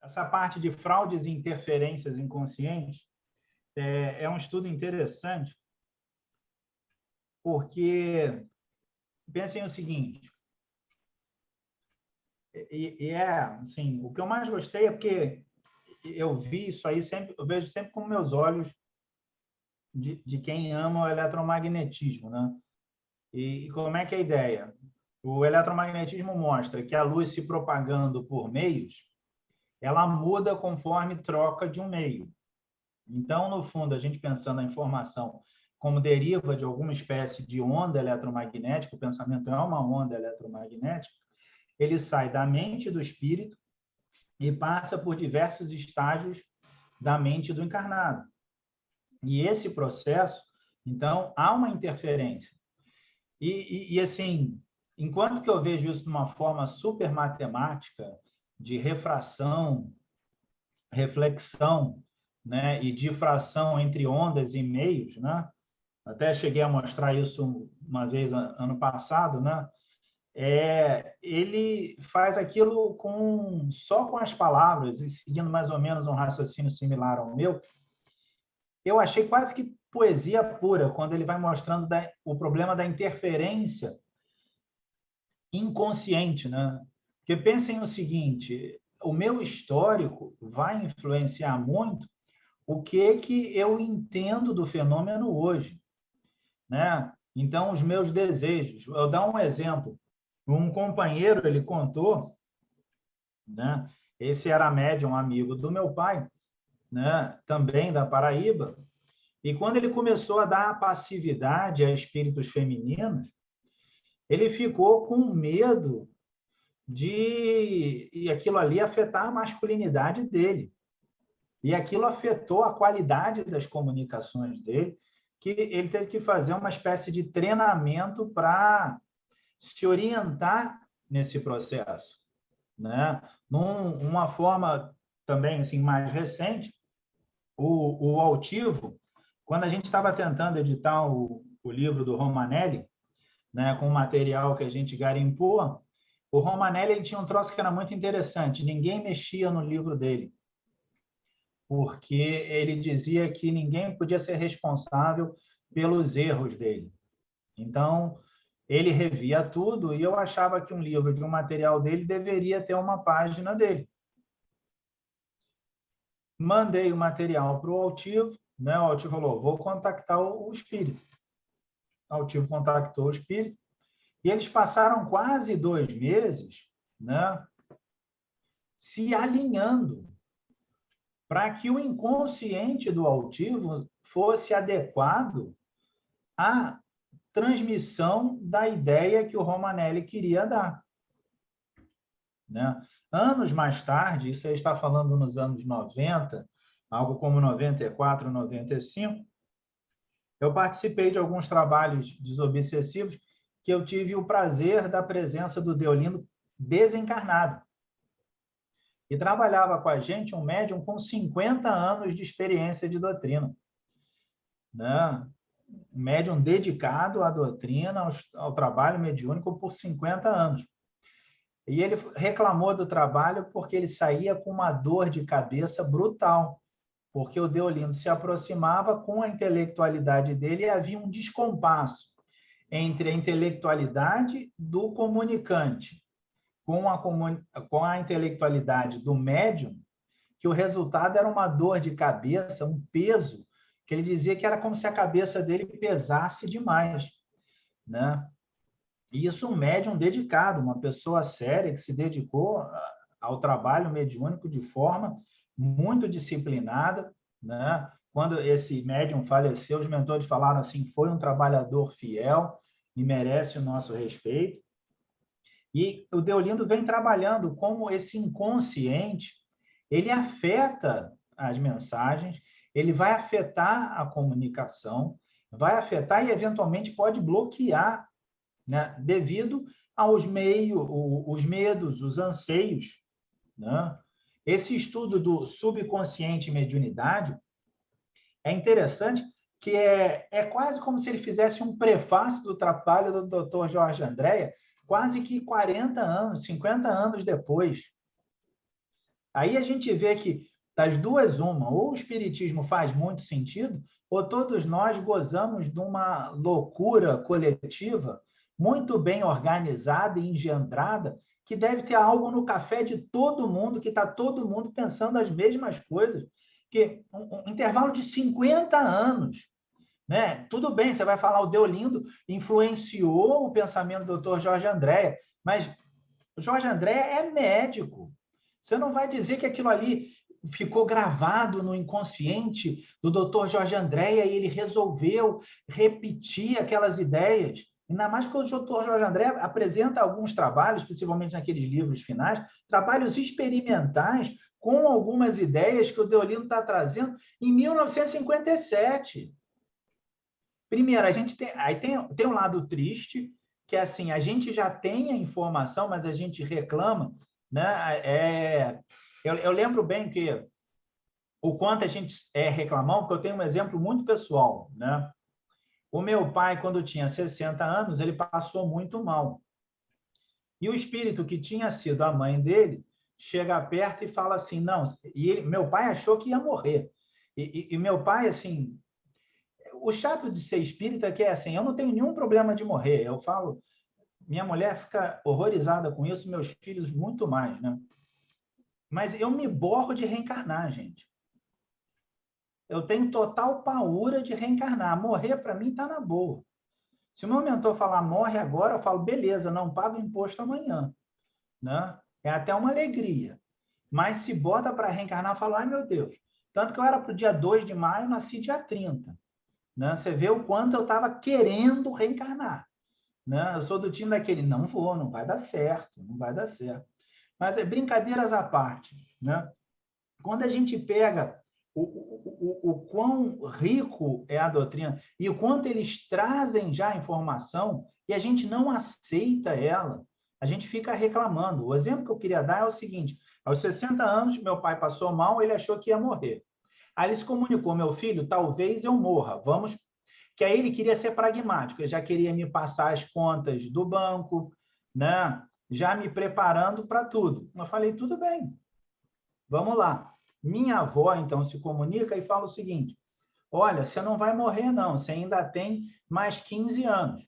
essa parte de fraudes e interferências inconscientes é um estudo interessante, porque pensem o seguinte, assim, o que eu mais gostei é porque eu vi isso aí sempre, eu vejo sempre com meus olhos de quem ama o eletromagnetismo, né? E como é que é a ideia? O eletromagnetismo mostra que a luz se propagando por meios, ela muda conforme troca de um meio. Então, no fundo, a gente pensando a informação como deriva de alguma espécie de onda eletromagnética, o pensamento é uma onda eletromagnética, ele sai da mente do espírito e passa por diversos estágios da mente do encarnado. E esse processo, então, há uma interferência. E assim, enquanto que eu vejo isso de uma forma super matemática, de refração, reflexão, né, e difração entre ondas e meios, né? Até cheguei a mostrar isso uma vez ano passado, né? Ele faz aquilo só com as palavras e seguindo mais ou menos um raciocínio similar ao meu. Eu achei quase que poesia pura quando ele vai mostrando o problema da interferência inconsciente, né? Porque pensem o seguinte, o meu histórico vai influenciar muito o que eu entendo do fenômeno hoje, né? Então, os meus desejos. Eu dar um exemplo. Um companheiro, ele contou, né? Esse era médium amigo do meu pai, né? Também da Paraíba. E quando ele começou a dar passividade a espíritos femininos, ele ficou com medo de aquilo ali afetar a masculinidade dele. E aquilo afetou a qualidade das comunicações dele, que ele teve que fazer uma espécie de treinamento para se orientar nesse processo, né? Uma forma também assim mais recente, o Altivo, quando a gente estava tentando editar o livro do Romanelli, né, com o material que a gente garimpou, o Romanelli ele tinha um troço que era muito interessante, ninguém mexia no livro dele, porque ele dizia que ninguém podia ser responsável pelos erros dele. Então, ele revia tudo e eu achava que um livro de um material dele deveria ter uma página dele. Mandei o material para o Altivo, né? O Altivo falou, vou contactar o espírito. O Altivo contactou o espírito e eles passaram quase 2 meses, né, se alinhando para que o inconsciente do Altivo fosse adequado à transmissão da ideia que o Romanelli queria dar, né? Anos mais tarde, isso aí está falando nos anos 90, algo como 94, 95, eu participei de alguns trabalhos desobsessivos que eu tive o prazer da presença do Deolindo desencarnado. E trabalhava com a gente um médium com 50 anos de experiência de doutrina, né? Um médium dedicado à doutrina, ao trabalho mediúnico por 50 anos. E ele reclamou do trabalho porque ele saía com uma dor de cabeça brutal, porque o Deolindo se aproximava com a intelectualidade dele e havia um descompasso entre a intelectualidade do comunicante com a intelectualidade do médium, que o resultado era uma dor de cabeça, um peso, que ele dizia que era como se a cabeça dele pesasse demais, né? E isso um médium dedicado, uma pessoa séria que se dedicou ao trabalho mediúnico de forma muito disciplinada, né? Quando esse médium faleceu, os mentores falaram assim, foi um trabalhador fiel e merece o nosso respeito. E o Deolindo vem trabalhando como esse inconsciente, ele afeta as mensagens, ele vai afetar a comunicação, vai afetar e, eventualmente, pode bloquear, né? Devido aos meios, os medos, os anseios, né? Esse estudo do subconsciente e mediunidade é interessante, que é quase como se ele fizesse um prefácio do trabalho do Dr. Jorge Andréa, quase que 40 anos, 50 anos depois. Aí a gente vê que, das duas, uma, ou o espiritismo faz muito sentido, ou todos nós gozamos de uma loucura coletiva muito bem organizada e engendrada, que deve ter algo no café de todo mundo, que está todo mundo pensando as mesmas coisas. Que um intervalo de 50 anos, né? Tudo bem, você vai falar o Deolindo influenciou o pensamento do Dr. Jorge Andréa, mas o Jorge Andréa é médico. Você não vai dizer que aquilo ali ficou gravado no inconsciente do Dr. Jorge Andréa e ele resolveu repetir aquelas ideias. Ainda mais que o Dr. Jorge Andréa apresenta alguns trabalhos, principalmente naqueles livros finais, trabalhos experimentais com algumas ideias que o Deolindo está trazendo em 1957. Primeiro, a gente tem um lado triste, que é assim, a gente já tem a informação, mas a gente reclama, né? Eu lembro bem que o quanto a gente é reclamão, porque eu tenho um exemplo muito pessoal, né? O meu pai, quando tinha 60 anos, ele passou muito mal. E o espírito que tinha sido a mãe dele chega perto e fala assim, não, meu pai achou que ia morrer. E meu pai, assim, o chato de ser espírita é que é assim, eu não tenho nenhum problema de morrer. Eu falo, minha mulher fica horrorizada com isso, meus filhos muito mais, né? Mas eu me borro de reencarnar, gente. Eu tenho total paura de reencarnar. Morrer, para mim, está na boa. Se o meu mentor falar morre agora, eu falo, beleza, não pago imposto amanhã. Né? É até uma alegria. Mas se bota para reencarnar, eu falo, ai meu Deus. Tanto que eu era para o dia 2 de maio, nasci dia 30. Né? Você vê o quanto eu estava querendo reencarnar. Né? Eu sou do time daquele, não vou, não vai dar certo, não vai dar certo. Mas brincadeiras à parte. Né? Quando a gente pega o quão rico é a doutrina e o quanto eles trazem já a informação e a gente não aceita ela, a gente fica reclamando. O exemplo que eu queria dar é o seguinte, aos 60 anos, meu pai passou mal, ele achou que ia morrer. Aí ele se comunicou, meu filho, talvez eu morra, vamos... Que aí ele queria ser pragmático, ele já queria me passar as contas do banco, né? Já me preparando para tudo. Eu falei, tudo bem, vamos lá. Minha avó, então, se comunica e fala o seguinte, olha, você não vai morrer, não, você ainda tem mais 15 anos.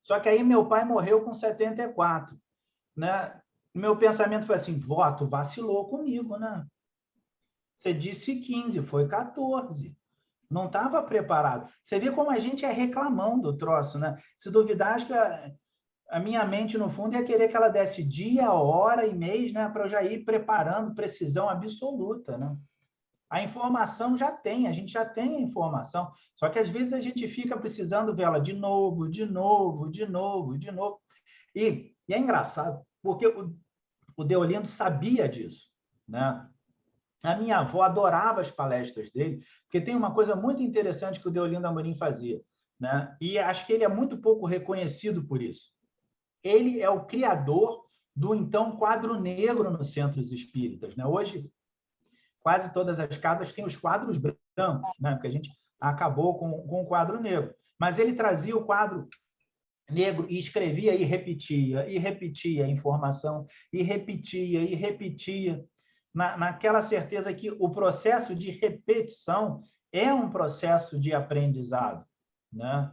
Só que aí meu pai morreu com 74, né? Meu pensamento foi assim, vó, tu vacilou comigo, né? Você disse 15, foi 14. Não estava preparado. Você vê como a gente é reclamão do troço, né? Se duvidar, acho que a minha mente, no fundo, ia querer que ela desse dia, hora e mês, né? Para eu já ir preparando precisão absoluta, né? A informação já tem, a gente já tem a informação, só que às vezes a gente fica precisando vê-la de novo, de novo, de novo, de novo. E é engraçado, porque o Deolindo sabia disso, né? A minha avó adorava as palestras dele, porque tem uma coisa muito interessante que o Deolindo Amorim fazia, né? E acho que ele é muito pouco reconhecido por isso. Ele é o criador do então quadro negro nos centros espíritas, né? Hoje, quase todas as casas têm os quadros brancos, né? Porque a gente acabou com o quadro negro. Mas ele trazia o quadro negro e escrevia e repetia a informação, e repetia, naquela certeza que o processo de repetição é um processo de aprendizado, né?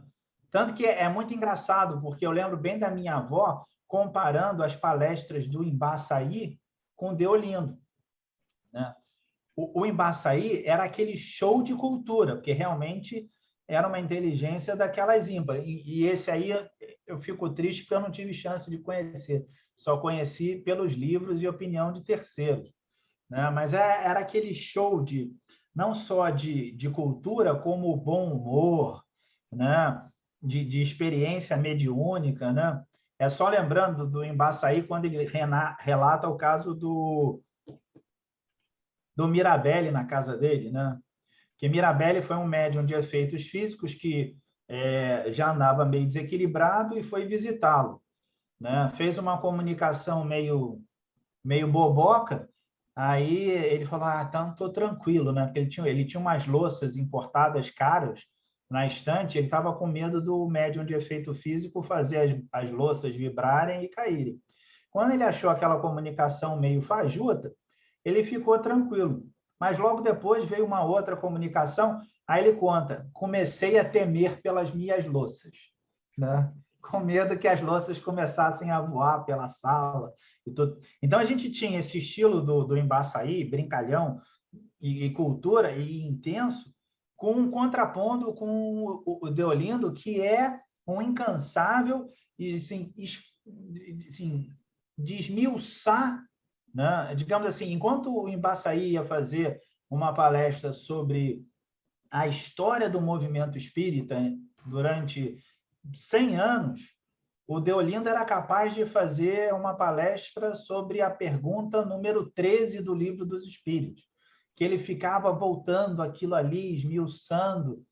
Tanto que é muito engraçado, porque eu lembro bem da minha avó comparando as palestras do Embaçaí com o Deolindo, né? O Embaçaí era aquele show de cultura, porque realmente era uma inteligência daquelas ímpares. E esse aí eu fico triste porque eu não tive chance de conhecer. Só conheci pelos livros e opinião de terceiros. Né? Mas era aquele show de não só de cultura, como bom humor, né? De experiência mediúnica. Né? É só lembrando do Embaçaí, quando ele relata o caso do Mirabelli na casa dele, né? Que Mirabelli foi um médium de efeitos físicos que já andava meio desequilibrado e foi visitá-lo, né? Fez uma comunicação meio boboca, aí ele falou, então estou tranquilo, né? Porque ele tinha umas louças importadas caras na estante, ele estava com medo do médium de efeito físico fazer as louças vibrarem e caírem. Quando ele achou aquela comunicação meio fajuta, ele ficou tranquilo. Mas logo depois veio uma outra comunicação, aí ele conta, comecei a temer pelas minhas louças, né? Com medo que as louças começassem a voar pela sala e tudo. Então, a gente tinha esse estilo do Embaçaí, brincalhão e cultura, e intenso, contrapondo com o Deolindo, que é um incansável e, assim, desmiuçar, né? Digamos assim, enquanto o Embaçaí ia fazer uma palestra sobre a história do movimento espírita durante 100 anos, o Deolindo era capaz de fazer uma palestra sobre a pergunta número 13 do Livro dos Espíritos, que ele ficava voltando aquilo ali, esmiuçando,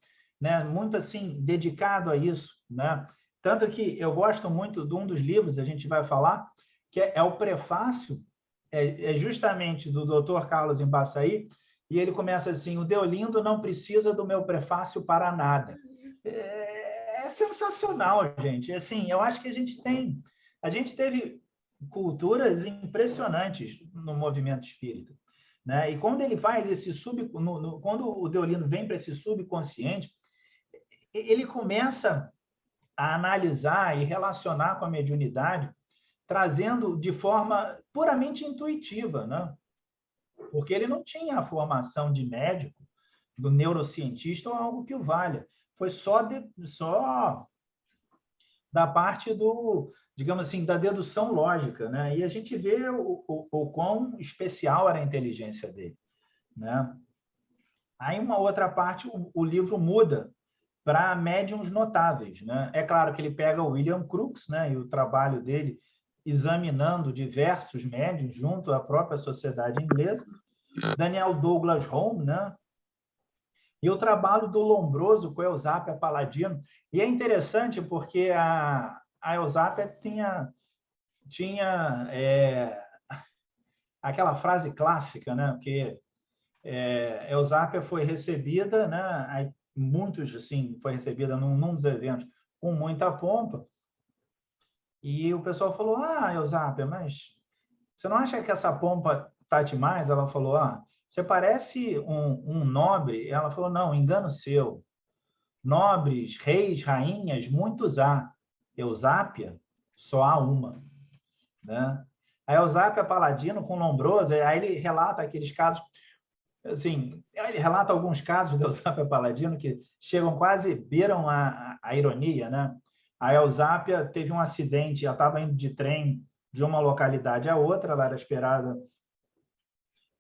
né? Muito assim, dedicado a isso, né? Tanto que eu gosto muito de um dos livros, a gente vai falar, que é o prefácio, é justamente do Dr. Carlos Embaçaí, e ele começa assim, o Deolindo não precisa do meu prefácio para nada. É sensacional, gente. Assim, eu acho que a gente teve culturas impressionantes no movimento espírita, né? E quando ele faz esse quando o Deolindo vem para esse subconsciente, ele começa a analisar e relacionar com a mediunidade, trazendo de forma puramente intuitiva, né? Porque ele não tinha a formação de médico, do neurocientista ou algo que o valha. Foi só da parte digamos assim, da dedução lógica, né? E a gente vê o quão especial era a inteligência dele, né? Aí, uma outra parte, o livro muda para médiuns notáveis, né? É claro que ele pega o William Crookes, né? E o trabalho dele examinando diversos médiuns junto à própria sociedade inglesa, Daniel Douglas Home, né? E o trabalho do Lombroso com a Eusápia Paladino. E é interessante porque a Eusápia tinha aquela frase clássica, né? Que Eusápia foi recebida, né? Aí, muitos, assim, foi recebida num dos eventos com muita pompa. E o pessoal falou, Eusápia, mas você não acha que essa pompa tá demais? Ela falou, você parece um nobre. Ela falou, não, engano seu. Nobres, reis, rainhas, muitos há. Eusápia, só há uma, né? A Eusápia Paladino com Lombroso, aí ele relata aqueles casos, assim, ele relata alguns casos da Eusápia Paladino que chegam quase, beiram a ironia, né? A Eusápia teve um acidente, ela estava indo de trem de uma localidade a outra, ela era esperada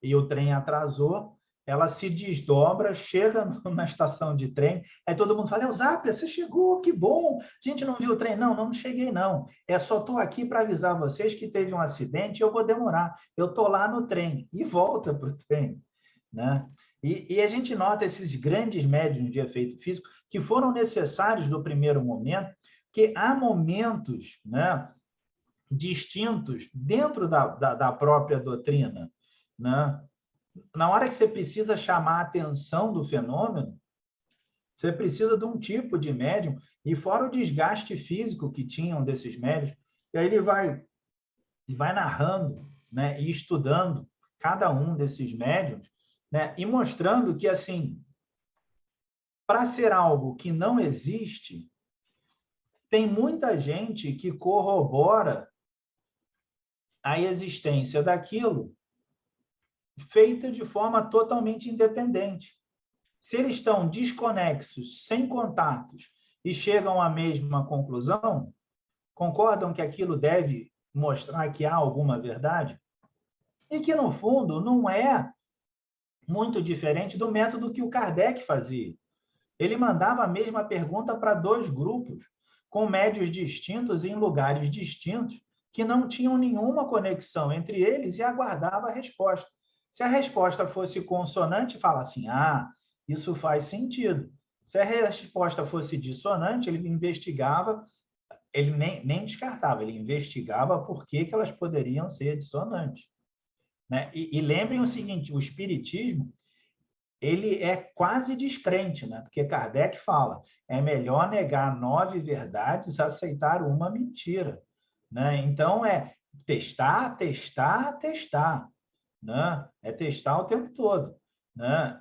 e o trem atrasou, ela se desdobra, chega na estação de trem, aí todo mundo fala, Eusápia, você chegou, que bom, a gente não viu o trem. Não, não cheguei não, só estou aqui para avisar vocês que teve um acidente e eu vou demorar, eu estou lá no trem, e volta para o trem, né? E a gente nota esses grandes médiuns de efeito físico que foram necessários no primeiro momento, que há momentos, né, distintos dentro da própria doutrina, né? Na hora que você precisa chamar a atenção do fenômeno, você precisa de um tipo de médium, e fora o desgaste físico que tinham desses médiums, e aí ele vai narrando, né, e estudando cada um desses médiums, né, e mostrando que, assim, para ser algo que não existe, tem muita gente que corrobora a existência daquilo feita de forma totalmente independente. Se eles estão desconexos, sem contatos, e chegam à mesma conclusão, concordam que aquilo deve mostrar que há alguma verdade? E que, no fundo, não é muito diferente do método que o Kardec fazia. Ele mandava a mesma pergunta para dois grupos, com médios distintos em lugares distintos, que não tinham nenhuma conexão entre eles, e aguardava a resposta. Se a resposta fosse consonante, fala assim, isso faz sentido. Se a resposta fosse dissonante, ele investigava, ele nem descartava, ele investigava por que elas poderiam ser dissonantes, né? E lembrem o seguinte, o espiritismo, ele é quase descrente, né? Porque Kardec fala, é melhor negar 9 verdades a aceitar uma mentira, né? Então, testar, testar, testar. né? É testar o tempo todo, né?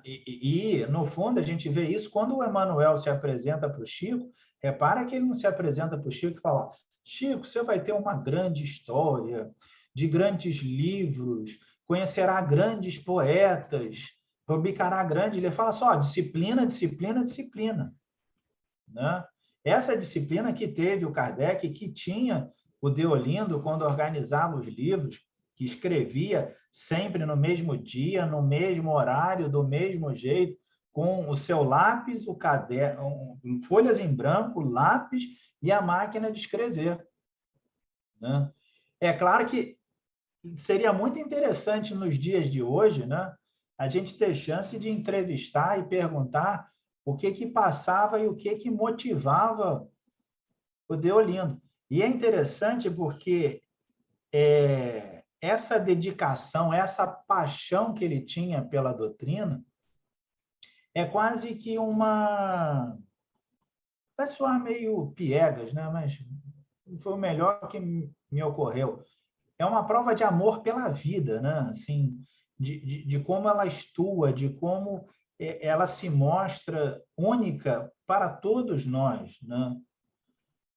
No fundo, a gente vê isso quando o Emmanuel se apresenta para o Chico. Repara que ele não se apresenta para o Chico e fala: Chico, você vai ter uma grande história, de grandes livros, conhecerá grandes poetas, publicará grande. Ele fala só: disciplina, disciplina, disciplina, né? Essa disciplina que teve o Kardec, que tinha o Deolindo quando organizava os livros, que escrevia sempre no mesmo dia, no mesmo horário, do mesmo jeito, com o seu lápis, o caderno, folhas em branco, lápis e a máquina de escrever, né? É claro que seria muito interessante nos dias de hoje, né, a gente ter chance de entrevistar e perguntar o que que passava e o que que motivava o Deolindo. E é interessante porque essa dedicação, essa paixão que ele tinha pela doutrina é quase que uma... Vai soar meio piegas, né? Mas foi o melhor que me ocorreu. É uma prova de amor pela vida, né? Assim, de como ela estua, de como ela se mostra única para todos nós, né?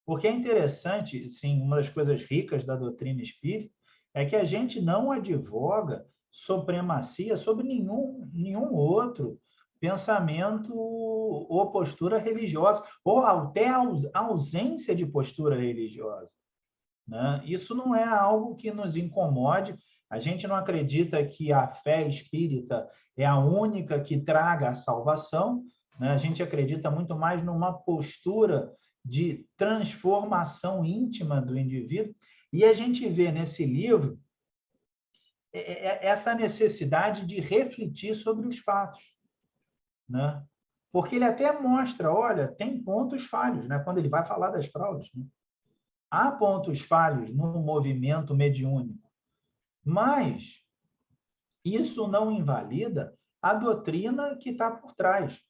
Porque é interessante, sim, uma das coisas ricas da doutrina espírita é que a gente não advoga supremacia sobre nenhum outro pensamento ou postura religiosa, ou até a ausência de postura religiosa, né? Isso não é algo que nos incomode. A gente não acredita que a fé espírita é a única que traga a salvação, né? A gente acredita muito mais numa postura de transformação íntima do indivíduo. E a gente vê nesse livro essa necessidade de refletir sobre os fatos, né? Porque ele até mostra, olha, tem pontos falhos, né? Quando ele vai falar das fraudes, né? Há pontos falhos no movimento mediúnico, mas isso não invalida a doutrina que está por trás.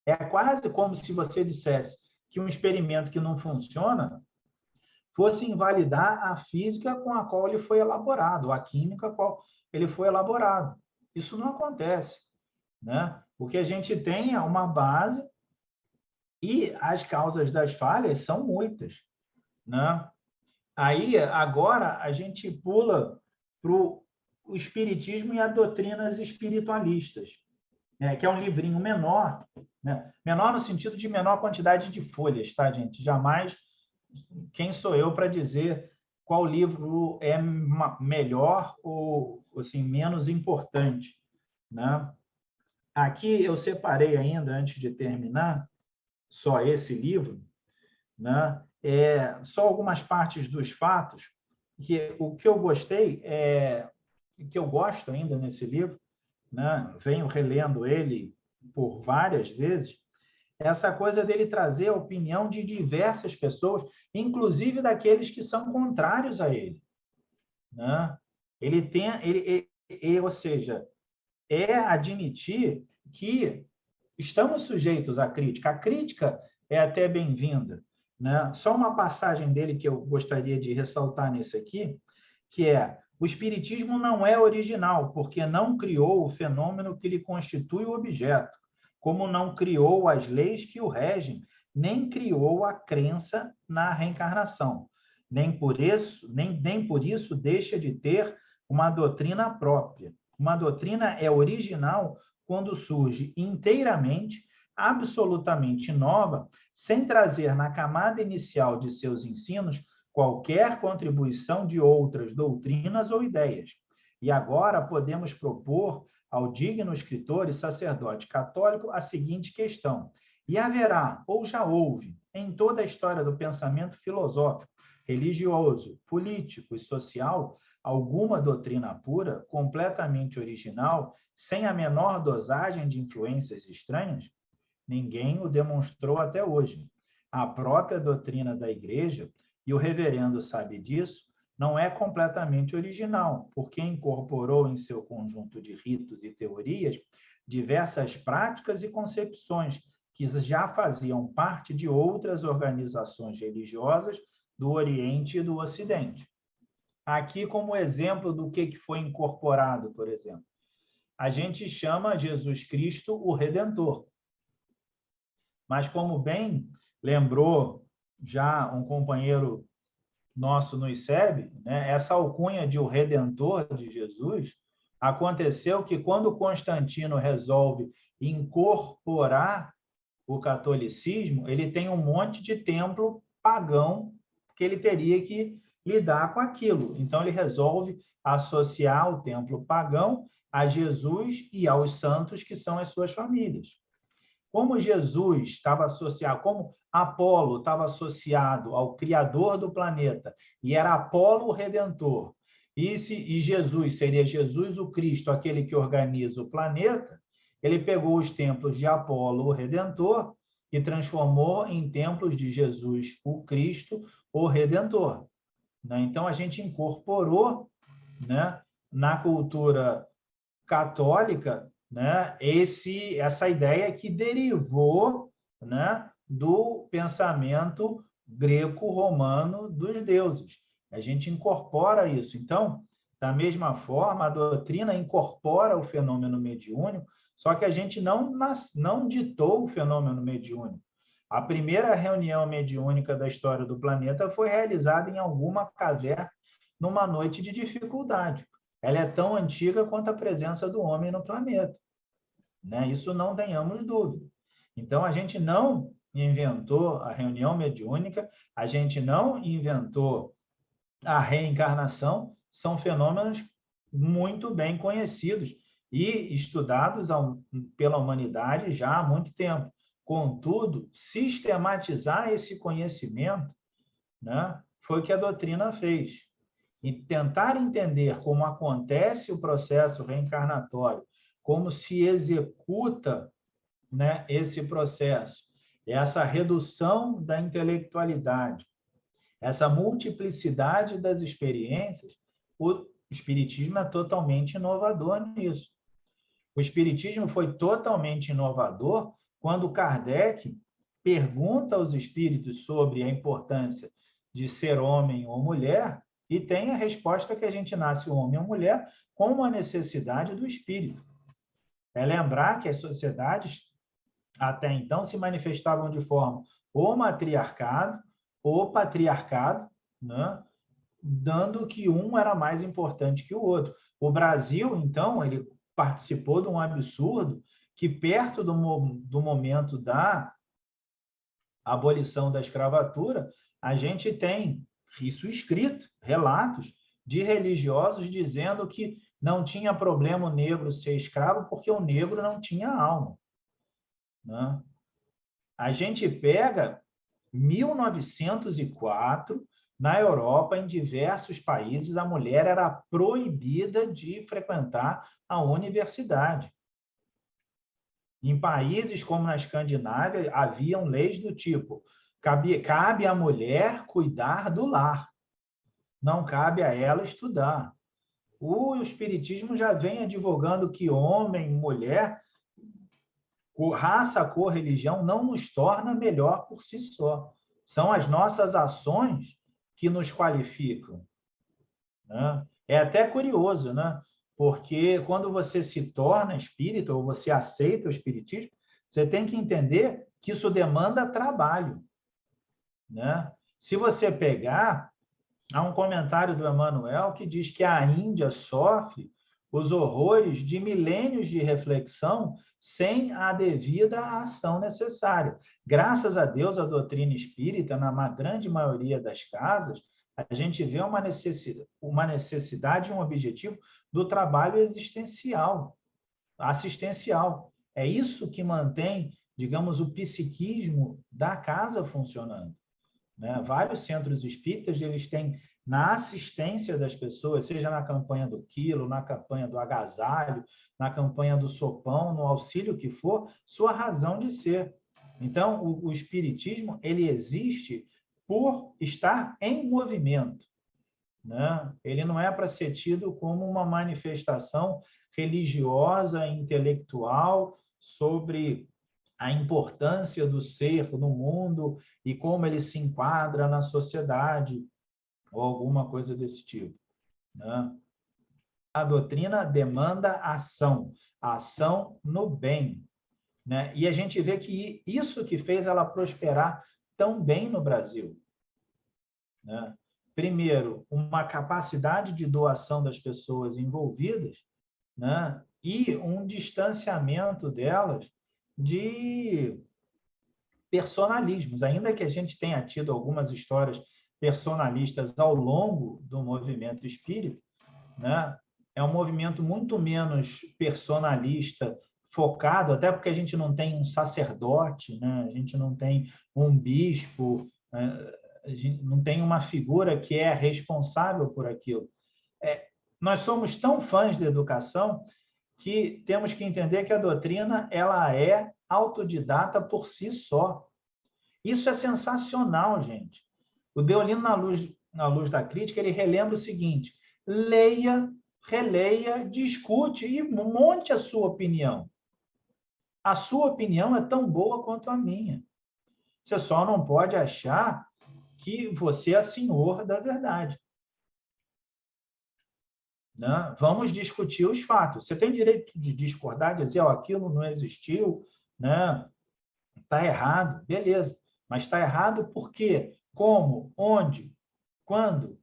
É quase como se você dissesse que um experimento que não funciona fosse invalidar a física com a qual ele foi elaborado, a química com a qual ele foi elaborado. Isso não acontece, né? O que a gente tem é uma base e as causas das falhas são muitas, né? Aí, agora, a gente pula para o Espiritismo e as doutrinas espiritualistas, né? Que é um livrinho menor, né? Menor no sentido de menor quantidade de folhas, tá, gente? Jamais quem sou eu para dizer qual livro é melhor ou assim, menos importante, né? Aqui eu separei ainda, antes de terminar, só esse livro, né? Só algumas partes dos fatos, que o que eu gostei, que eu gosto ainda nesse livro, né? Venho relendo ele por várias vezes, essa coisa dele trazer a opinião de diversas pessoas, inclusive daqueles que são contrários a ele, né? Ele tem, ou seja, é admitir que estamos sujeitos à crítica. A crítica é até bem-vinda, né? Só uma passagem dele que eu gostaria de ressaltar nesse aqui, que é: o espiritismo não é original, porque não criou o fenômeno que lhe constitui o objeto, como não criou as leis que o regem, nem criou a crença na reencarnação. Nem por isso deixa de ter uma doutrina própria. Uma doutrina é original quando surge inteiramente, absolutamente nova, sem trazer na camada inicial de seus ensinos qualquer contribuição de outras doutrinas ou ideias. E agora podemos propor ao digno escritor e sacerdote católico a seguinte questão: e haverá, ou já houve, em toda a história do pensamento filosófico, religioso, político e social, alguma doutrina pura, completamente original, sem a menor dosagem de influências estranhas? Ninguém o demonstrou até hoje. A própria doutrina da Igreja, e o reverendo sabe disso, não é completamente original, porque incorporou em seu conjunto de ritos e teorias diversas práticas e concepções que já faziam parte de outras organizações religiosas do Oriente e do Ocidente. aqui como exemplo do que foi incorporado, por exemplo. A gente chama Jesus Cristo o Redentor. Mas como bem lembrou já um companheiro nosso no ICEB, né, essa alcunha de o Redentor de Jesus, aconteceu que quando Constantino resolve incorporar o catolicismo, ele tem um monte de templo pagão que ele teria que lidar com aquilo. Então, ele resolve associar o templo pagão a Jesus e aos santos que são as suas famílias. Como Jesus estava associado, como Apolo estava associado ao Criador do planeta, e era Apolo o Redentor, e Jesus seria Jesus o Cristo, aquele que organiza o planeta, ele pegou os templos de Apolo o Redentor e transformou em templos de Jesus o Cristo, o Redentor. Então, a gente incorporou, né, na cultura católica, né, essa ideia que derivou, né, do pensamento greco-romano dos deuses. A gente incorpora isso. Então, da mesma forma, a doutrina incorpora o fenômeno mediúnico, só que a gente não ditou o fenômeno mediúnico. A primeira reunião mediúnica da história do planeta foi realizada em alguma caverna numa noite de dificuldade. Ela é tão antiga quanto a presença do homem no planeta, né? Isso não tenhamos dúvida. Então, a gente não inventou a reunião mediúnica, a gente não inventou a reencarnação, são fenômenos muito bem conhecidos e estudados pela humanidade já há muito tempo. Contudo, sistematizar esse conhecimento, né, foi o que a doutrina fez. E tentar entender como acontece o processo reencarnatório, como se executa, né, esse processo, essa redução da intelectualidade, essa multiplicidade das experiências, o Espiritismo é totalmente inovador nisso. O Espiritismo foi totalmente inovador quando Kardec pergunta aos espíritos sobre a importância de ser homem ou mulher e tem a resposta que a gente nasce homem ou mulher com uma necessidade do espírito. É lembrar que as sociedades até então se manifestavam de forma ou matriarcado ou patriarcado, né? Dando que um era mais importante que o outro. O Brasil, então, ele participou de um absurdo que, perto do momento da abolição da escravatura, a gente tem isso escrito, relatos de religiosos dizendo que não tinha problema o negro ser escravo porque o negro não tinha alma, né? A gente pega 1904, na Europa, em diversos países, a mulher era proibida de frequentar a universidade. Em países como na Escandinávia, haviam leis do tipo: cabe à mulher cuidar do lar, não cabe a ela estudar. O Espiritismo já vem advogando que homem, mulher, raça, cor, religião não nos torna melhor por si só. São as nossas ações que nos qualificam, né? É até curioso, né? Porque quando você se torna espírita ou você aceita o espiritismo, você tem que entender que isso demanda trabalho, né? Se você pegar, há um comentário do Emmanuel que diz que a Índia sofre os horrores de milênios de reflexão sem a devida ação necessária. Graças a Deus, a doutrina espírita, na grande maioria das casas, a gente vê uma necessidade, um objetivo do trabalho existencial, assistencial. É isso que mantém, digamos, o psiquismo da casa funcionando, né? Vários centros espíritas, eles têm na assistência das pessoas, seja na campanha do quilo, na campanha do agasalho, na campanha do sopão, no auxílio que for, sua razão de ser. Então, o espiritismo, ele existe por estar em movimento, né? Ele não é para ser tido como uma manifestação religiosa, intelectual, sobre a importância do ser no mundo e como ele se enquadra na sociedade, ou alguma coisa desse tipo. né? A doutrina demanda ação no bem, né? E a gente vê que isso que fez ela prosperar tão bem no Brasil, né? Primeiro, uma capacidade de doação das pessoas envolvidas, né? E um distanciamento delas de personalismos, ainda que a gente tenha tido algumas histórias personalistas ao longo do movimento espírita, né? É um movimento muito menos personalista, focado, até porque a gente não tem um sacerdote, né? A gente não tem um bispo, né? A gente não tem uma figura que é responsável por aquilo. Nós somos tão fãs da educação que temos que entender que a doutrina ela é autodidata por si só. Isso é sensacional, gente. O Deolino, na luz da crítica, ele relembra o seguinte: leia, releia, discute e monte a sua opinião. A sua opinião é tão boa quanto a minha. Você só não pode achar que você é senhor da verdade. Né? Vamos discutir os fatos. Você tem direito de discordar, dizer, ó, aquilo não existiu, né? Está errado, beleza. Mas está errado por quê? Como? Onde? Quando?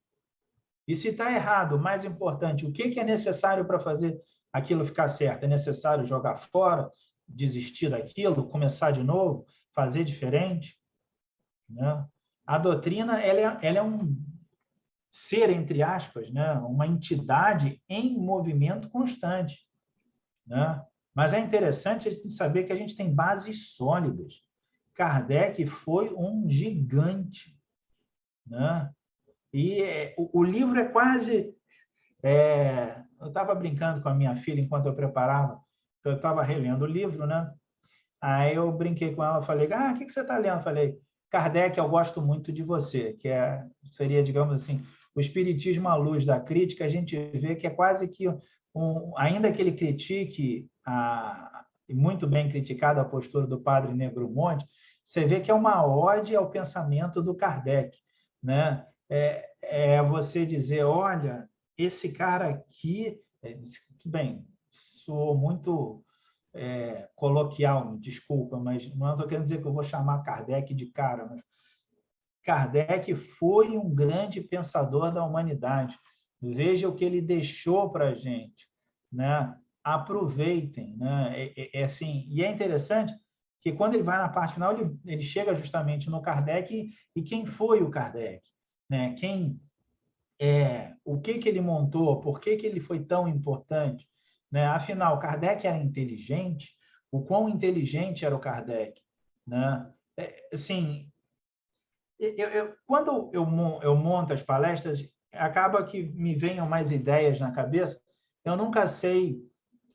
E se está errado, o mais importante, o que é necessário para fazer aquilo ficar certo? É necessário jogar fora, desistir daquilo, começar de novo, fazer diferente? Né? A doutrina ela é um ser, entre aspas, né? Uma entidade em movimento constante. Né? Mas é interessante a gente saber que a gente tem bases sólidas. Kardec foi um gigante. Né? E o livro é quase... eu estava brincando com a minha filha enquanto eu preparava, eu estava relendo o livro, né? Aí eu brinquei com ela, falei, o que você está lendo? Falei, Kardec, eu gosto muito de você, que seria, digamos assim, o espiritismo à luz da crítica, a gente vê que é quase que, ainda que ele critique, e muito bem criticado, a postura do padre Negromonte, você vê que é uma ode ao pensamento do Kardec, né? Você dizer, olha, esse cara aqui, bem, soou muito coloquial, desculpa, mas não estou querendo dizer que eu vou chamar Kardec de cara, mas Kardec foi um grande pensador da humanidade. Veja o que ele deixou para a gente, né? Aproveitem, né? Assim, e é interessante que quando ele vai na parte final, ele chega justamente no Kardec e quem foi o Kardec, né? O que ele montou, por que ele foi tão importante, né? Afinal, Kardec era inteligente, o quão inteligente era o Kardec, né? Assim, quando eu monto as palestras, acaba que me venham mais ideias na cabeça, eu nunca sei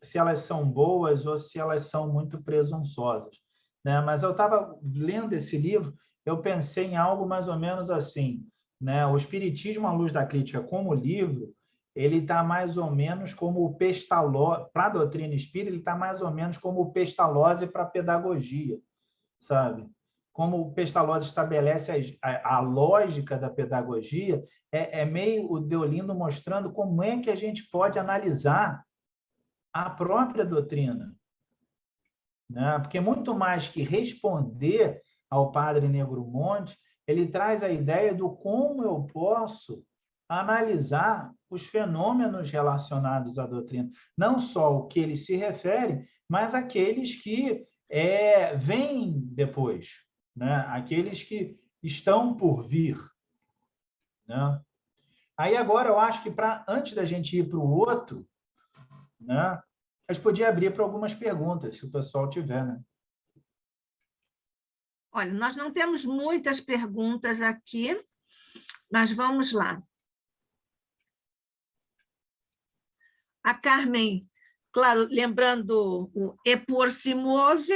se elas são boas ou se elas são muito presunçosas, né? Mas eu estava lendo esse livro, eu pensei em algo mais ou menos assim, né? O Espiritismo à Luz da Crítica, como livro, ele está mais ou menos como o Pestalozzi, para a doutrina espírita, ele está mais ou menos como o Pestalozzi para a pedagogia, sabe? Como o Pestalozzi estabelece a lógica da pedagogia, meio o Deolindo mostrando como é que a gente pode analisar a própria doutrina, né? Porque muito mais que responder ao padre Negromonte, ele traz a ideia do como eu posso analisar os fenômenos relacionados à doutrina, não só o que ele se refere, mas aqueles que vêm depois, né? Aqueles que estão por vir, né? Aí agora eu acho que antes da gente ir para o outro, né? A gente podia abrir para algumas perguntas, se o pessoal tiver, né? Olha, nós não temos muitas perguntas aqui, mas vamos lá. A Carmen, claro, lembrando o E por se move,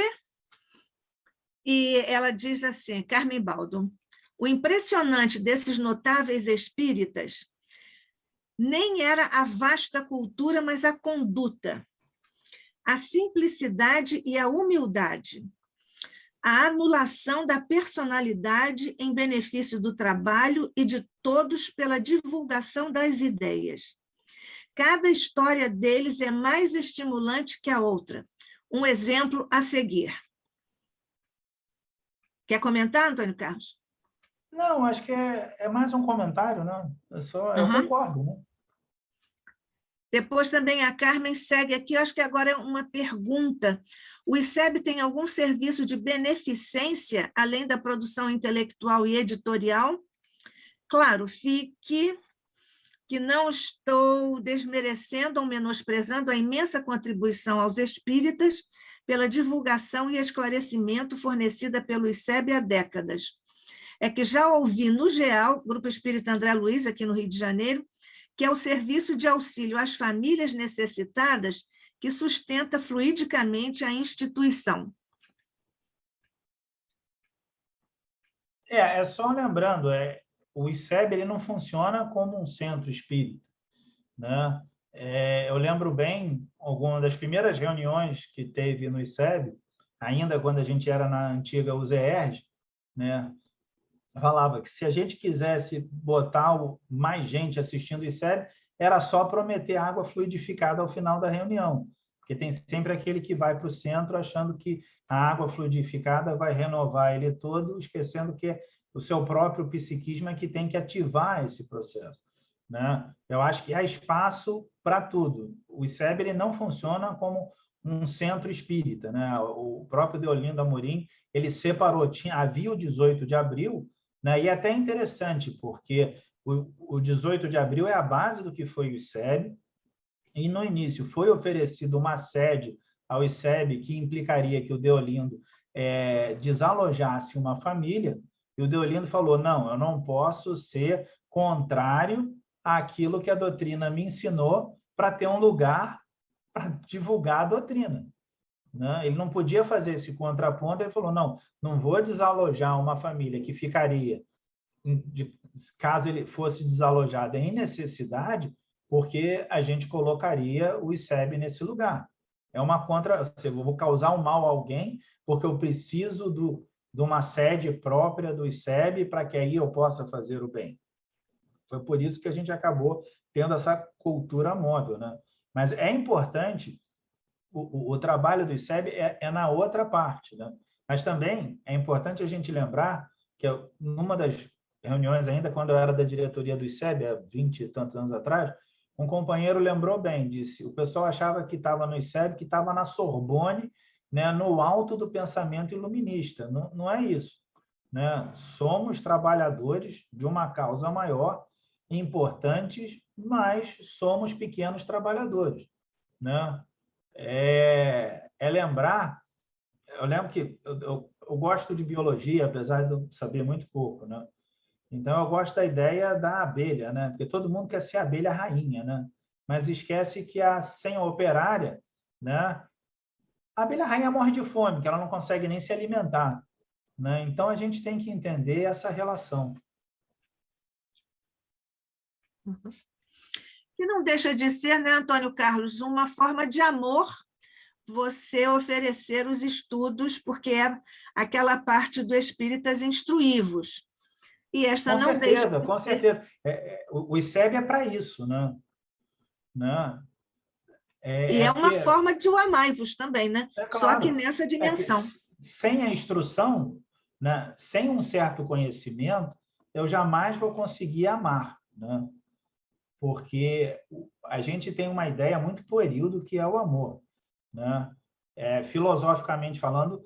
e ela diz assim, Carmen Baldo, o impressionante desses notáveis espíritas nem era a vasta cultura, mas a conduta, a simplicidade e a humildade, a anulação da personalidade em benefício do trabalho e de todos pela divulgação das ideias. Cada história deles é mais estimulante que a outra. Um exemplo a seguir. Quer comentar, Antônio Carlos? Não, acho que é mais um comentário, né? Eu concordo, né? Depois também a Carmen segue aqui, eu acho que agora é uma pergunta. O ICEB tem algum serviço de beneficência, além da produção intelectual e editorial? Claro, fique que não estou desmerecendo ou menosprezando a imensa contribuição aos espíritas pela divulgação e esclarecimento fornecida pelo ICEB há décadas. É que já ouvi no GEAL, Grupo Espírita André Luiz, aqui no Rio de Janeiro, que é o serviço de auxílio às famílias necessitadas que sustenta fluidicamente a instituição. É só lembrando, o ICEB ele não funciona como um centro espírita, né? Eu lembro bem, alguma das primeiras reuniões que teve no ICEB, ainda quando a gente era na antiga UZERJ, né? Falava que se a gente quisesse botar mais gente assistindo o ICEB, era só prometer água fluidificada ao final da reunião, porque tem sempre aquele que vai para o centro achando que a água fluidificada vai renovar ele todo, esquecendo que o seu próprio psiquismo é que tem que ativar esse processo, né? Eu acho que há espaço para tudo. O ICEB ele não funciona como um centro espírita, né? O próprio Deolindo Amorim, ele separou, havia o 18 de abril, né? E é até interessante, porque o 18 de abril é a base do que foi o ICEB, e no início foi oferecido uma sede ao ICEB que implicaria que o Deolindo desalojasse uma família, e o Deolindo falou, não, eu não posso ser contrário àquilo que a doutrina me ensinou para ter um lugar para divulgar a doutrina, né? Ele não podia fazer esse contraponto, ele falou, não vou desalojar uma família que ficaria, caso ele fosse desalojado em necessidade, porque a gente colocaria o ICEB nesse lugar. É uma eu vou causar um mal a alguém porque eu preciso de uma sede própria do ICEB para que aí eu possa fazer o bem. Foi por isso que a gente acabou tendo essa cultura móvel, né? Mas é importante, o trabalho do ICEB é na outra parte, né? Mas também é importante a gente lembrar que numa das reuniões, ainda quando eu era da diretoria do ICEB, há 20 e tantos anos atrás, um companheiro lembrou bem, disse, o pessoal achava que estava no ICEB, que estava na Sorbonne, né, no alto do pensamento iluminista. Não, não é isso, né? Somos trabalhadores de uma causa maior, importantes, mas somos pequenos trabalhadores, né? Lembrar, eu lembro que eu gosto de biologia, apesar de eu saber muito pouco, né? Então, eu gosto da ideia da abelha, né? Porque todo mundo quer ser a abelha rainha, né? Mas esquece que sem a operária, né? A abelha rainha morre de fome, que ela não consegue nem se alimentar, né? Então, a gente tem que entender essa relação. Que não deixa de ser, né, Antônio Carlos, uma forma de amor você oferecer os estudos, porque é aquela parte do Espíritas Instruívos. E esta Com não certeza, deixa de com ser... certeza. O ICEB é para isso, né? E é uma Porque, forma de o amai-vos também, né? Só que claro, nessa que dimensão. sem a instrução, né, sem um certo conhecimento, eu jamais vou conseguir amar, né? Porque a gente tem uma ideia muito pueril do que é o amor, né? Filosoficamente falando,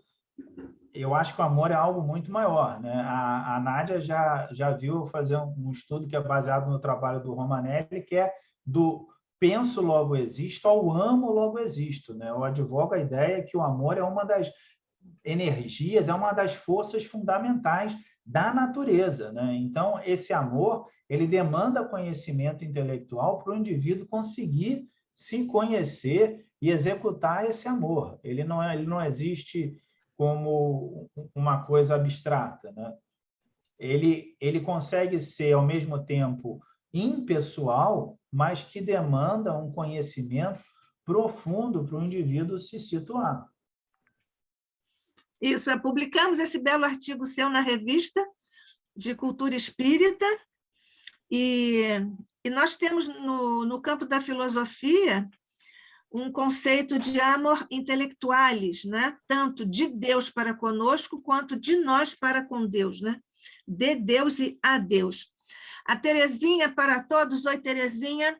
eu acho que o amor é algo muito maior, né? A Nádia já viu fazer um estudo que é baseado no trabalho do Romanelli, que é do penso, logo existo, ao amo, logo existo, né? Eu advogo a ideia que o amor é uma das energias, é uma das forças fundamentais da natureza, né? Então, esse amor, ele demanda conhecimento intelectual para o indivíduo conseguir se conhecer e executar esse amor. Ele não existe como uma coisa abstrata, né? Ele consegue ser, ao mesmo tempo, impessoal, mas que demanda um conhecimento profundo para o indivíduo se situar. Isso, publicamos esse belo artigo seu na revista de Cultura Espírita, e E nós temos no campo da filosofia um conceito de amor intellectualis, né? Tanto de Deus para conosco, quanto de nós para com Deus, né? De Deus e a Deus. A Terezinha para todos, oi Terezinha,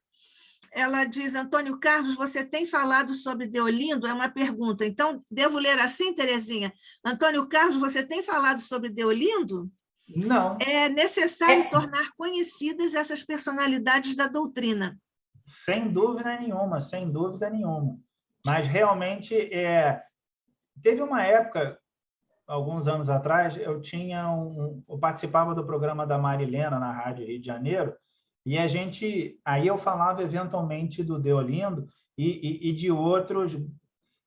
ela diz, Antônio Carlos, você tem falado sobre Deolindo? É uma pergunta. Então, devo ler assim, Terezinha? Antônio Carlos, você tem falado sobre Deolindo? Não. É necessário tornar conhecidas essas personalidades da doutrina. Sem dúvida nenhuma, sem dúvida nenhuma. Mas realmente teve uma época, alguns anos atrás, eu participava do programa da Marilena na Rádio Rio de Janeiro, e aí eu falava eventualmente do Deolindo e de outros,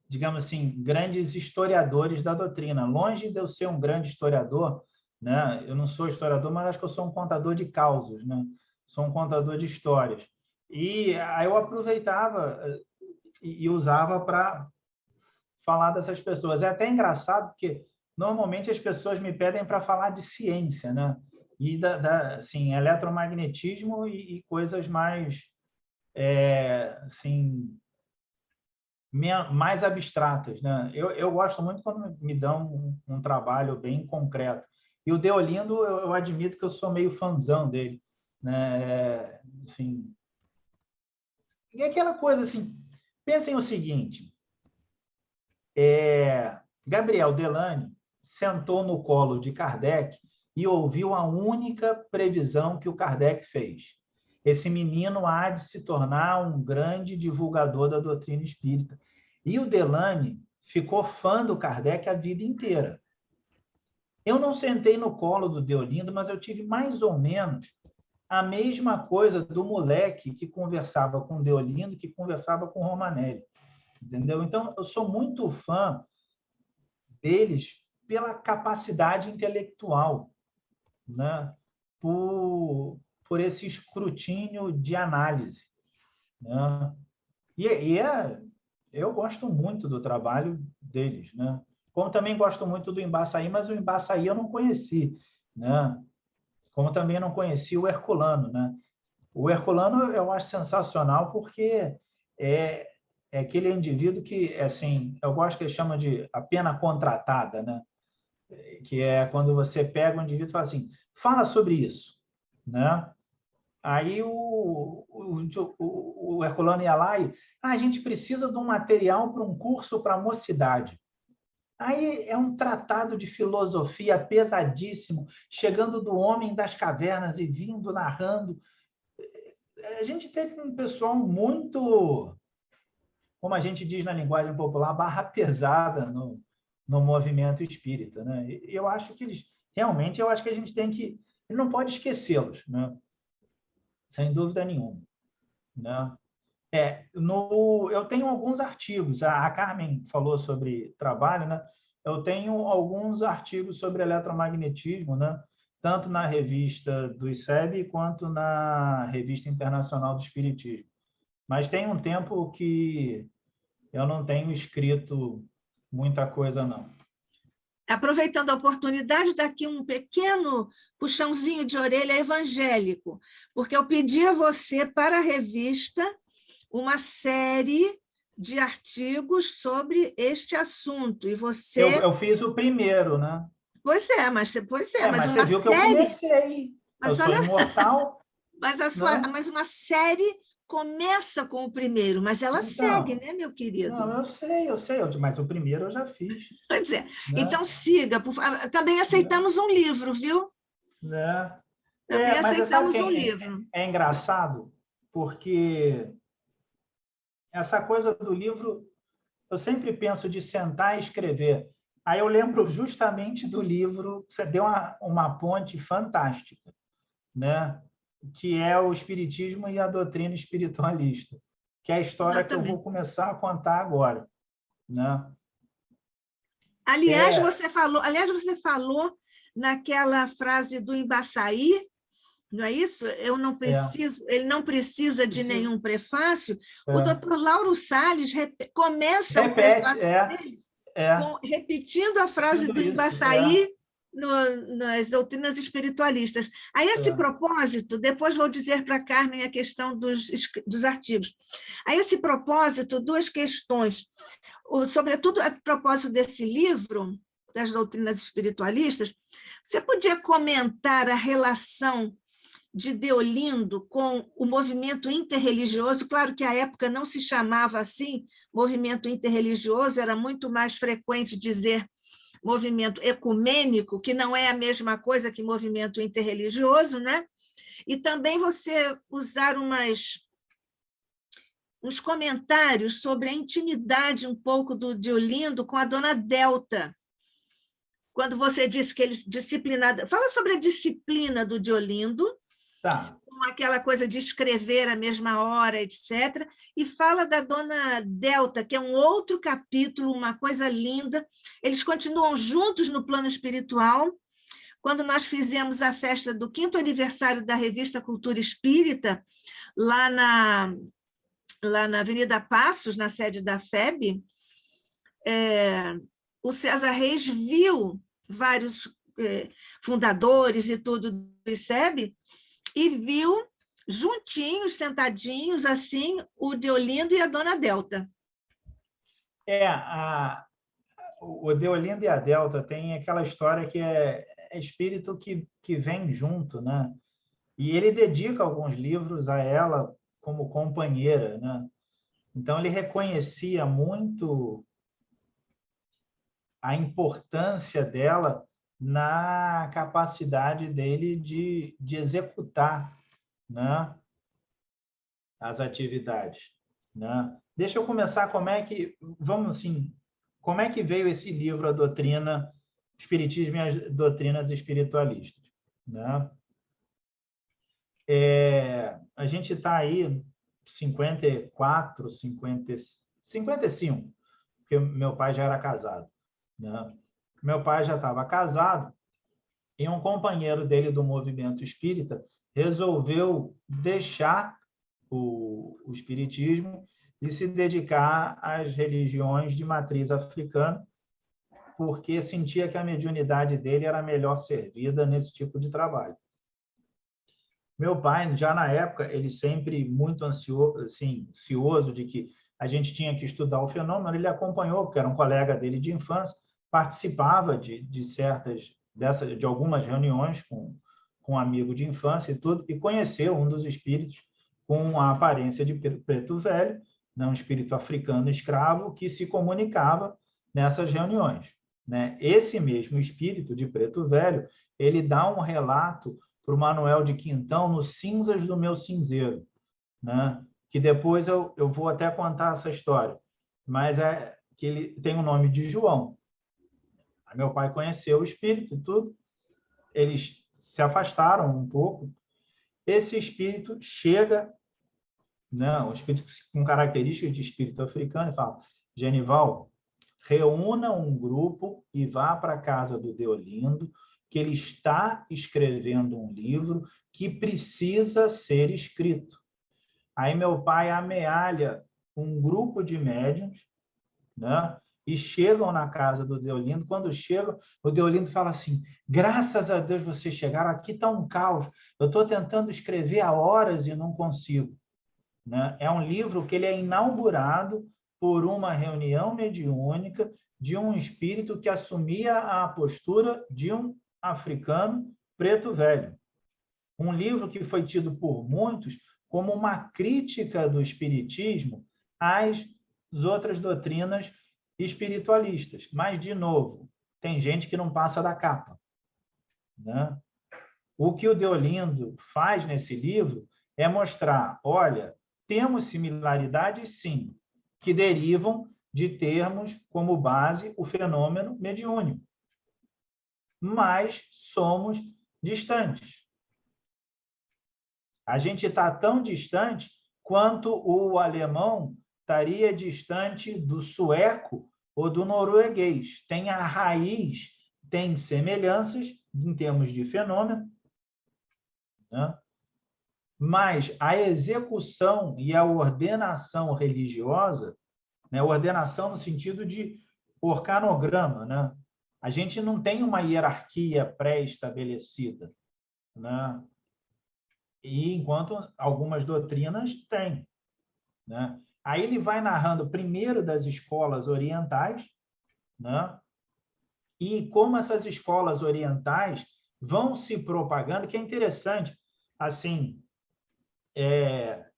digamos assim, grandes historiadores da doutrina. Longe de eu ser um grande historiador, né? Eu não sou historiador, mas acho que eu sou um contador de causos, né? Sou um contador de histórias. E aí eu aproveitava e usava para falar dessas pessoas. É até engraçado, porque normalmente as pessoas me pedem para falar de ciência, né? E assim, eletromagnetismo e coisas mais, assim, mais abstratas, né? Eu gosto muito quando me dão um trabalho bem concreto. E o Deolindo, eu admito que eu sou meio fãzão dele, né? Assim, e aquela coisa assim, pensem o seguinte, Gabriel Delany sentou no colo de Kardec e ouviu a única previsão que o Kardec fez. Esse menino há de se tornar um grande divulgador da doutrina espírita. E o Delany ficou fã do Kardec a vida inteira. Eu não sentei no colo do Deolindo, mas eu tive mais ou menos a mesma coisa do moleque que conversava com o Deolindo, que conversava com o Romanelli. Entendeu? Então, eu sou muito fã deles pela capacidade intelectual, né? Por esse escrutínio de análise, né? Eu gosto muito do trabalho deles, né? Como também gosto muito do Embaçaí, mas o Embaçaí eu não conheci, né? Como também não conheci o Herculano, né? O Herculano eu acho sensacional porque é aquele indivíduo que, assim, eu gosto que ele chama de a pena contratada, né? Que é quando você pega um indivíduo e fala assim, fala sobre isso, né? Aí o Herculano ia lá e a gente precisa de um material para um curso para a mocidade. Aí é um tratado de filosofia pesadíssimo, chegando do homem das cavernas e vindo narrando. A gente teve um pessoal muito, como a gente diz na linguagem popular, barra pesada no movimento espírita, né? E eu acho que realmente, eu acho que a gente tem que, não pode esquecê-los, né? Sem dúvida nenhuma, né? Eu tenho alguns artigos, a Carmen falou sobre trabalho, né? Eu tenho alguns artigos sobre eletromagnetismo, né? Tanto na revista do ICEB quanto na Revista Internacional do Espiritismo. Mas tem um tempo que eu não tenho escrito muita coisa, não. Aproveitando a oportunidade, daqui um pequeno puxãozinho de orelha evangélico, porque eu pedi a você, para a revista, uma série de artigos sobre este assunto, e você... Eu fiz o primeiro, né? Mas mas uma você viu que eu série... comecei. Eu sou imortal. Mas uma série começa com o primeiro, mas ela segue, né, meu querido? Não, eu sei, mas o primeiro eu já fiz. Pois é. Né? Então, siga. Também aceitamos um livro, viu? Né? Também aceitamos um livro. É engraçado, porque essa coisa do livro, eu sempre penso de sentar e escrever. Aí eu lembro justamente do livro, você deu uma ponte fantástica, né? Que é o Espiritismo e a Doutrina Espiritualista, que é a história Exatamente. Que eu vou começar a contar agora, né? Aliás, você falou naquela frase do Embaçaí, não é isso? Ele não precisa de nenhum prefácio. O doutor Lauro Salles começa o prefácio dele repetindo a frase do Embaçaí, nas doutrinas espiritualistas. A esse propósito, depois vou dizer para a Carmen a questão dos artigos. A esse propósito, duas questões. Sobretudo a propósito desse livro, das doutrinas espiritualistas, você podia comentar a relação de Deolindo com o movimento interreligioso? Claro que à época não se chamava assim, movimento interreligioso, era muito mais frequente dizer movimento ecumênico, que não é a mesma coisa que movimento interreligioso, né? E também você usar uns comentários sobre a intimidade um pouco do Deolindo com a dona Delta, quando você disse que eles disciplinado. Fala sobre a disciplina do Deolindo, Tá. com aquela coisa de escrever à mesma hora, etc. E fala da dona Delta, que é um outro capítulo, uma coisa linda. Eles continuam juntos no plano espiritual. Quando nós fizemos a festa do 5º aniversário da revista Cultura Espírita, lá na Avenida Passos, na sede da FEB, o César Reis viu vários fundadores e tudo do ICEB, e viu juntinhos, sentadinhos, assim, o Deolindo e a dona Delta. O Deolindo e a Delta tem aquela história que é espírito que vem junto, né? E ele dedica alguns livros a ela como companheira, né? Então, ele reconhecia muito a importância dela na capacidade dele de executar, né, as atividades, né? Deixa eu começar como é que veio esse livro, A Doutrina, Espiritismo e as Doutrinas Espiritualistas, né? A gente está aí 54, 55, porque meu pai já era casado, né? Meu pai já estava casado e um companheiro dele do movimento espírita resolveu deixar o espiritismo e se dedicar às religiões de matriz africana, porque sentia que a mediunidade dele era melhor servida nesse tipo de trabalho. Meu pai, já na época, ele sempre muito ansioso de que a gente tinha que estudar o fenômeno, ele acompanhou, porque era um colega dele de infância, participava de algumas reuniões com um amigo de infância e tudo, e conheceu um dos espíritos com a aparência de preto velho, né, um espírito africano escravo que se comunicava nessas reuniões, né? Esse mesmo espírito de preto velho, ele dá um relato para o Manuel de Quintão nos Cinzas do Meu Cinzeiro, né? Que depois eu vou até contar essa história, mas é que ele tem o nome de João. Meu pai conheceu o espírito e tudo, eles se afastaram um pouco. Esse espírito chega, né, um espírito com características de espírito africano, e fala: Genival, reúna um grupo e vá para a casa do Deolindo, que ele está escrevendo um livro que precisa ser escrito. Aí meu pai amealha um grupo de médiuns, né? E chegam na casa do Deolindo. Quando chegam, o Deolindo fala assim: graças a Deus vocês chegaram, aqui está um caos. Eu estou tentando escrever há horas e não consigo. Né? É um livro que ele é inaugurado por uma reunião mediúnica de um espírito que assumia a postura de um africano preto velho. Um livro que foi tido por muitos como uma crítica do espiritismo às outras doutrinas espiritualistas. Mas, de novo, tem gente que não passa da capa, né? O que o Deolindo faz nesse livro é mostrar: olha, temos similaridades, sim, que derivam de termos como base o fenômeno mediúnico, mas somos distantes. A gente está tão distante quanto o alemão estaria distante do sueco ou do norueguês. Tem a raiz, tem semelhanças em termos de fenômeno, né? Mas a execução e a ordenação religiosa, né? Ordenação no sentido de organograma, né? a gente não tem uma hierarquia pré-estabelecida, né? E enquanto algumas doutrinas têm, né? Aí ele vai narrando primeiro das escolas orientais, né? E como essas escolas orientais vão se propagando, que é interessante, assim,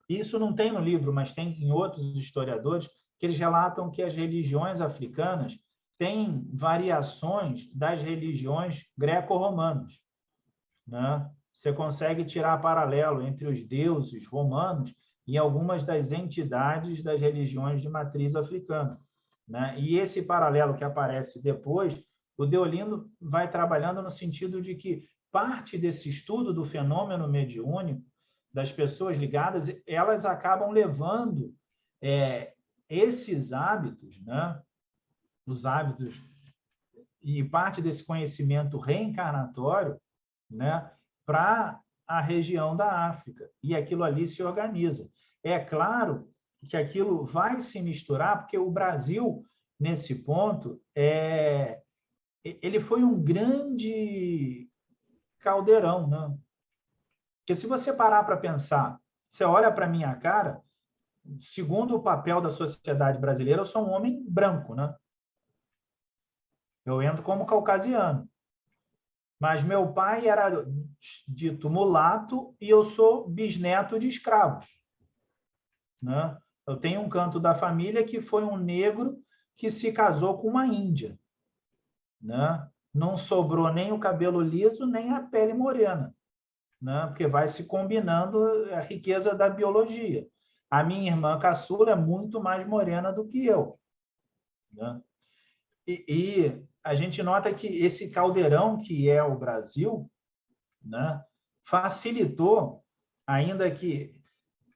isso não tem no livro, mas tem em outros historiadores, que eles relatam que as religiões africanas têm variações das religiões greco-romanas, né? Você consegue tirar paralelo entre os deuses romanos e algumas das entidades das religiões de matriz africana, né? E esse paralelo que aparece depois, o Deolindo vai trabalhando no sentido de que parte desse estudo do fenômeno mediúnico das pessoas ligadas, elas acabam levando esses hábitos, né? Os hábitos e parte desse conhecimento reencarnatório, né? Para a região da África, e aquilo ali se organiza. É claro que aquilo vai se misturar, porque o Brasil, nesse ponto, ele foi um grande caldeirão, né? Porque se você parar para pensar, você olha para a minha cara, segundo o papel da sociedade brasileira, eu sou um homem branco, né? Eu entro como caucasiano. Mas meu pai era dito mulato e eu sou bisneto de escravos, né? Eu tenho um canto da família que foi um negro que se casou com uma índia, né? Não sobrou nem o cabelo liso, nem a pele morena, né? Porque vai se combinando a riqueza da biologia. A minha irmã caçula é muito mais morena do que eu, né? E a gente nota que esse caldeirão que é o Brasil, né, facilitou, ainda que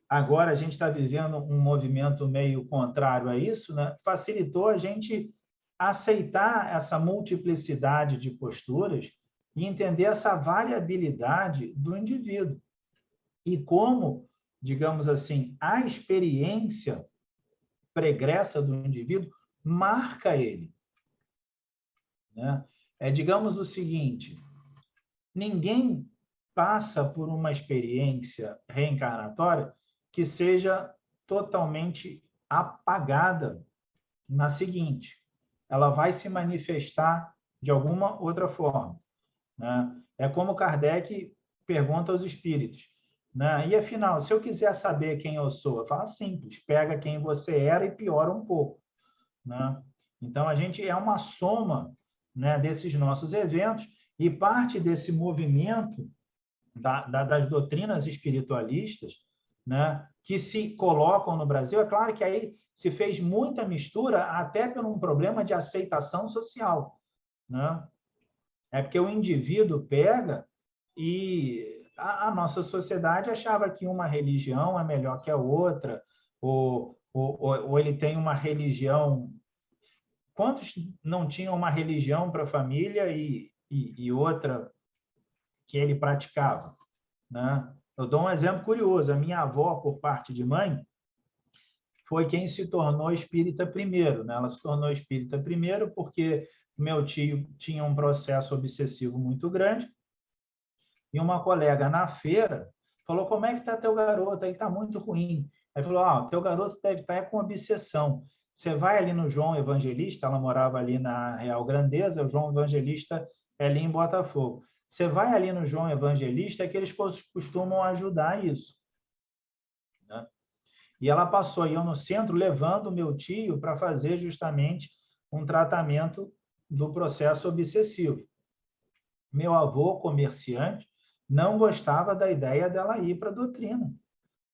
agora a gente está vivendo um movimento meio contrário a isso, né, facilitou a gente aceitar essa multiplicidade de posturas e entender essa variabilidade do indivíduo. E como, digamos assim, a experiência pregressa do indivíduo marca ele, né? Digamos o seguinte, ninguém passa por uma experiência reencarnatória que seja totalmente apagada na seguinte. Ela vai se manifestar de alguma outra forma, né? É como Kardec pergunta aos espíritos, né? E afinal, se eu quiser saber quem eu sou, eu falo simples, pega quem você era e piora um pouco, né? Então, a gente é uma soma, né, desses nossos eventos, e parte desse movimento das doutrinas espiritualistas, né, que se colocam no Brasil, é claro que aí se fez muita mistura até por um problema de aceitação social, né? É porque o indivíduo pega e a nossa sociedade achava que uma religião é melhor que a outra, ou ele tem uma religião. Quantos não tinham uma religião para a família e outra que ele praticava, né? Eu dou um exemplo curioso. A minha avó, por parte de mãe, foi quem se tornou espírita primeiro, né? Ela se tornou espírita primeiro porque meu tio tinha um processo obsessivo muito grande e uma colega na feira falou: como é que está teu garoto? Ele está muito ruim. Aí falou: teu garoto deve estar com obsessão. Você vai ali no João Evangelista, ela morava ali na Real Grandeza, o João Evangelista é ali em Botafogo. Você vai ali no João Evangelista, que eles costumam ajudar isso, né? E ela passou aí no centro, levando o meu tio para fazer justamente um tratamento do processo obsessivo. Meu avô, comerciante, não gostava da ideia dela ir para a doutrina.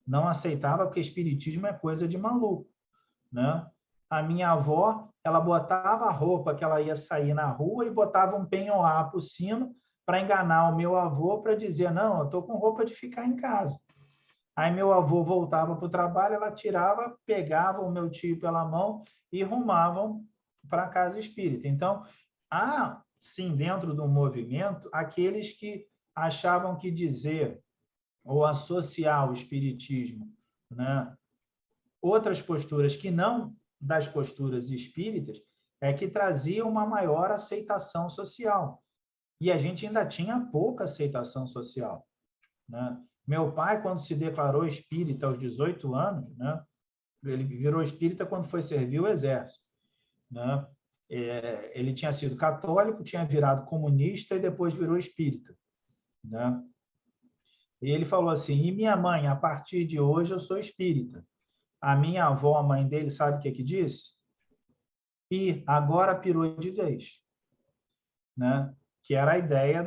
Não aceitava, porque espiritismo é coisa de maluco, né? A minha avó, ela botava a roupa que ela ia sair na rua e botava um penhoar por cima para enganar o meu avô, para dizer: não, eu estou com roupa de ficar em casa. Aí meu avô voltava para o trabalho, ela tirava, pegava o meu tio pela mão e rumavam para a casa espírita. Então, há, sim, dentro do movimento, aqueles que achavam que dizer ou associar o espiritismo, né, outras posturas que não das posturas espíritas, é que trazia uma maior aceitação social. E a gente ainda tinha pouca aceitação social, né? Meu pai, quando se declarou espírita aos 18 anos, né? Ele virou espírita quando foi servir o exército, né? Ele tinha sido católico, tinha virado comunista e depois virou espírita, né? E ele falou assim: e minha mãe, a partir de hoje eu sou espírita. A minha avó, a mãe dele, sabe o que disse? E agora pirou de vez, né? Que era a ideia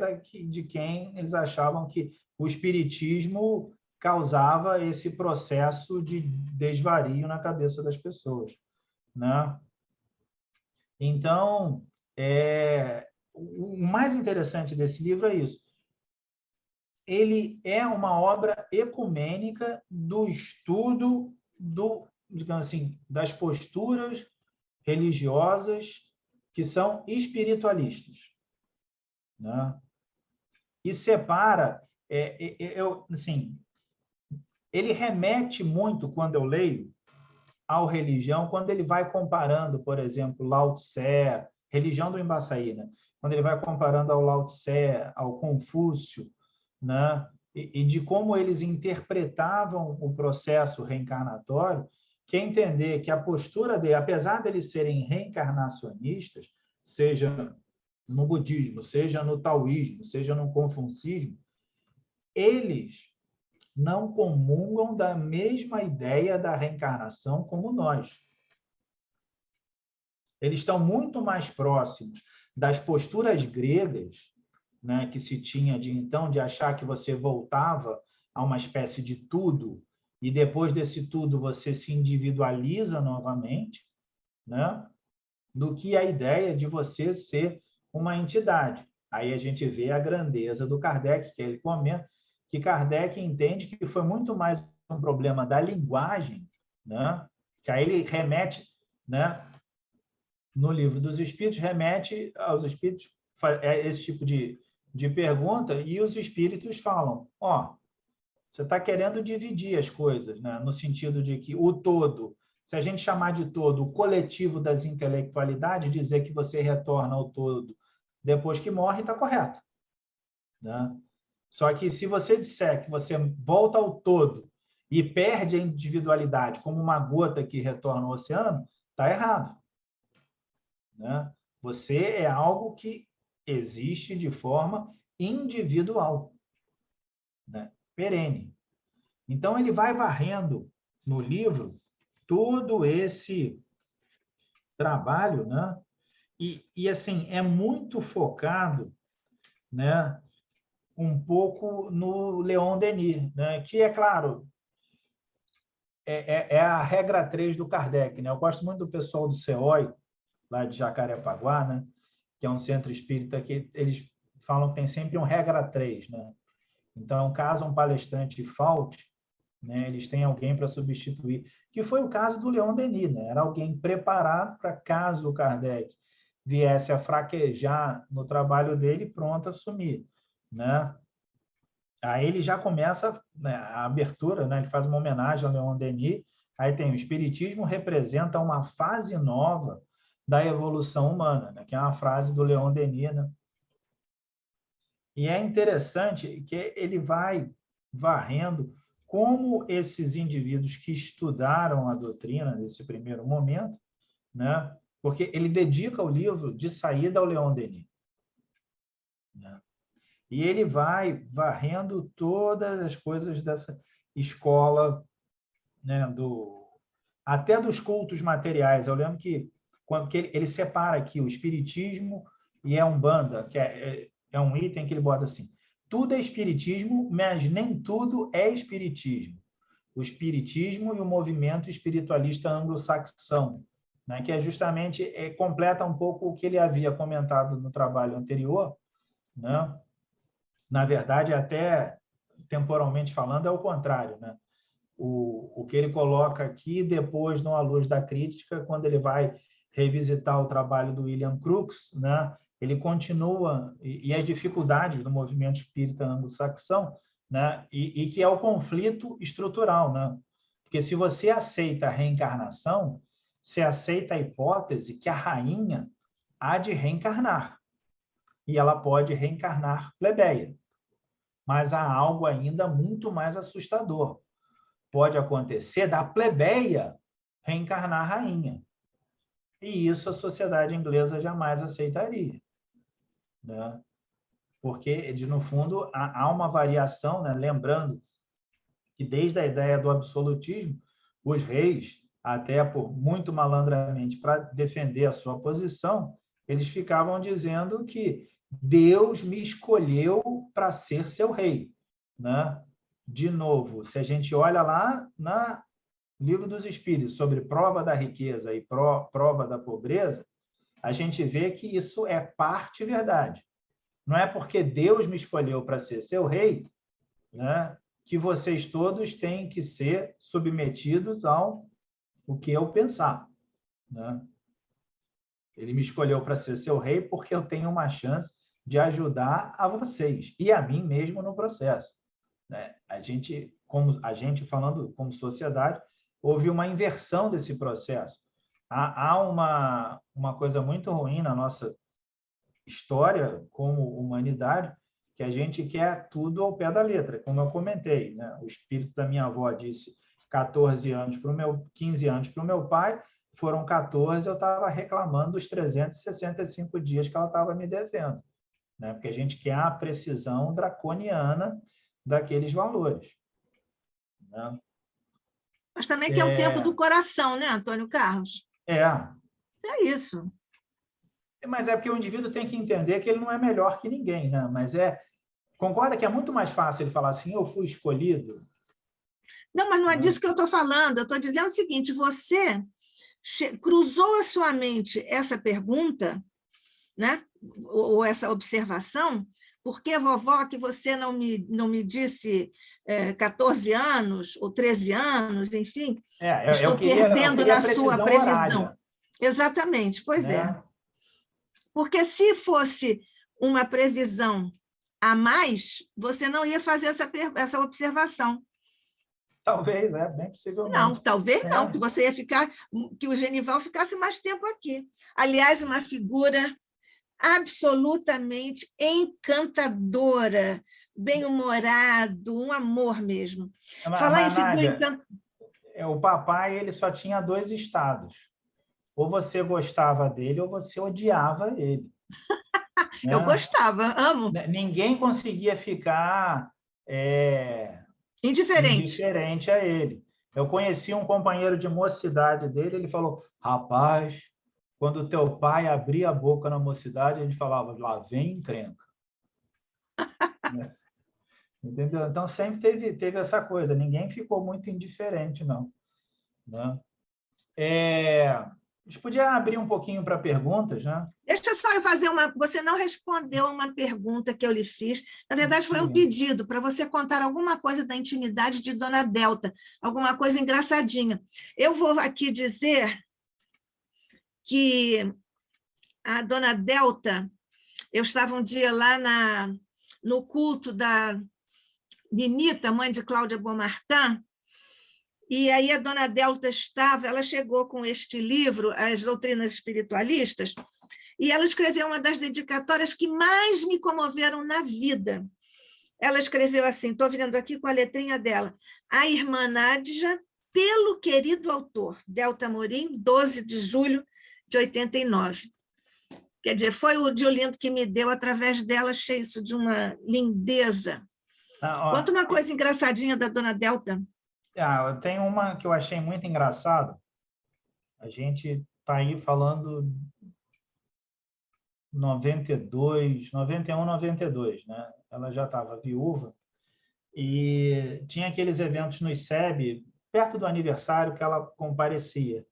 de quem eles achavam que o espiritismo causava esse processo de desvario na cabeça das pessoas, né? Então, o mais interessante desse livro é isso. Ele é uma obra ecumênica do estudo digamos assim, das posturas religiosas que são espiritualistas, né? E separa, assim, ele remete muito, quando eu leio, à religião, quando ele vai comparando, por exemplo, Lao Tse, religião do Embaçaí, né? Quando ele vai comparando ao Lao Tse, ao Confúcio, né? E de como eles interpretavam o processo reencarnatório, que é entender que a postura dele, apesar de eles serem reencarnacionistas, seja no budismo, seja no taoísmo, seja no confucismo, eles não comungam da mesma ideia da reencarnação como nós. Eles estão muito mais próximos das posturas gregas, né, que se tinha de achar que você voltava a uma espécie de tudo e depois desse tudo você se individualiza novamente, né, do que a ideia de você ser uma entidade. Aí a gente vê a grandeza do Kardec, que ele comenta que Kardec entende que foi muito mais um problema da linguagem, né, que aí ele remete, né, no Livro dos Espíritos, remete aos espíritos esse tipo de pergunta, e os espíritos falam: ó, você está querendo dividir as coisas, né? No sentido de que o todo, se a gente chamar de todo o coletivo das intelectualidades, dizer que você retorna ao todo depois que morre, está correto, né? Só que se você disser que você volta ao todo e perde a individualidade como uma gota que retorna ao oceano, está errado, né? Você é algo que existe de forma individual, né? Perene. Então, ele vai varrendo no livro todo esse trabalho, né? E assim, é muito focado, né, um pouco no Leon Denis, né? Que, é claro, é a regra 3 do Kardec, né? Eu gosto muito do pessoal do CEOI, lá de Jacarepaguá, né? Que é um centro espírita que eles falam que tem sempre um regra 3, né? Então, caso um palestrante falte, né, eles têm alguém para substituir, que foi o caso do Leon Denis, né? Era alguém preparado para, caso o Kardec viesse a fraquejar no trabalho dele, pronto a assumir, né? Aí ele já começa, né, a abertura, né? Ele faz uma homenagem ao Leon Denis. Aí tem: o espiritismo representa uma fase nova da evolução humana, né? Que é uma frase do Leon Denis, né? E é interessante que ele vai varrendo como esses indivíduos que estudaram a doutrina nesse primeiro momento, né? Porque ele dedica o livro de saída ao Leon Denis, né? E ele vai varrendo todas as coisas dessa escola, né? Até dos cultos materiais. Eu lembro que quando ele separa aqui o espiritismo e a Umbanda, que é um item que ele bota assim: tudo é espiritismo, mas nem tudo é espiritismo. O espiritismo e o movimento espiritualista anglo-saxão, né? Que é justamente completa um pouco o que ele havia comentado no trabalho anterior, né? Na verdade, até temporalmente falando, é o contrário, né? O que ele coloca aqui, depois, no A Luz da Crítica, quando ele vai revisitar o trabalho do William Crookes, né? Ele continua, e as dificuldades do movimento espírita anglo-saxão, né? E que é o conflito estrutural, né? Porque se você aceita a reencarnação, se aceita a hipótese que a rainha há de reencarnar, e ela pode reencarnar plebeia. Mas há algo ainda muito mais assustador. Pode acontecer da plebeia reencarnar rainha. E isso a sociedade inglesa jamais aceitaria, né? Porque, no fundo, há uma variação, né? Lembrando que desde a ideia do absolutismo, os reis, até por muito malandramente para defender a sua posição, eles ficavam dizendo que Deus me escolheu para ser seu rei, né? De novo, se a gente olha lá no Livro dos Espíritos sobre prova da riqueza e prova da pobreza, a gente vê que isso é parte verdade. Não é porque Deus me escolheu para ser seu rei, né, que vocês todos têm que ser submetidos ao o que eu pensar, né? Ele me escolheu para ser seu rei porque eu tenho uma chance de ajudar a vocês e a mim mesmo no processo, né? A gente falando como sociedade, houve uma inversão desse processo. Há uma coisa muito ruim na nossa história como humanidade, que a gente quer tudo ao pé da letra, como eu comentei, né? O espírito da minha avó disse 14 anos para o meu, 15 anos para o meu pai, foram 14, eu estava reclamando dos 365 dias que ela estava me devendo, né? Porque a gente quer a precisão draconiana daqueles valores, né? Mas também tem o tempo do coração, né, Antônio Carlos? É isso. Mas é porque o indivíduo tem que entender que ele não é melhor que ninguém, né? Mas concorda que é muito mais fácil ele falar assim, eu fui escolhido? Não, mas não é disso que eu estou falando. Eu estou dizendo o seguinte, você cruzou a sua mente essa pergunta, né? Ou essa observação, por que, vovó, que você não me disse 14 anos ou 13 anos, enfim, estou perdendo na sua previsão. Horária, exatamente, pois né? é. Porque se fosse uma previsão a mais, você não ia fazer essa observação. Talvez, bem possivelmente. Não, talvez não, que você ia ficar, que o Genival ficasse mais tempo aqui. Aliás, uma figura absolutamente encantadora, bem-humorado, um amor mesmo. Falar em figura encantadora. O papai, ele só tinha 2 estados. Ou você gostava dele ou você odiava ele. Né? Eu gostava, amo. Ninguém conseguia ficar indiferente a ele. Eu conheci um companheiro de mocidade dele, ele falou, rapaz, quando teu pai abria a boca na mocidade, a gente falava, lá vem encrenca. Né? Entendeu? Então, sempre teve essa coisa, ninguém ficou muito indiferente, não. Né? A gente podia abrir um pouquinho para perguntas, né? Deixa só eu fazer uma... Você não respondeu a uma pergunta que eu lhe fiz. Na verdade, foi um pedido para você contar alguma coisa da intimidade de Dona Delta, alguma coisa engraçadinha. Eu vou aqui dizer que a Dona Delta, eu estava um dia lá no culto da Ninita, mãe de Cláudia Beaumartin, e aí a Dona Delta ela chegou com este livro, As Doutrinas Espiritualistas, e ela escreveu uma das dedicatórias que mais me comoveram na vida. Ela escreveu assim, estou vendo aqui com a letrinha dela, a irmã Nádja, pelo querido autor, Delta Amorim, 12 de julho de 89. Quer dizer, foi o Diolindo que me deu, através dela, achei isso de uma lindeza. Conta uma coisa engraçadinha da Dona Delta. Eu tenho uma que eu achei muito engraçado. A gente está aí falando 92, 91, 92, né? Ela já estava viúva e tinha aqueles eventos no ICEB, perto do aniversário que ela comparecia,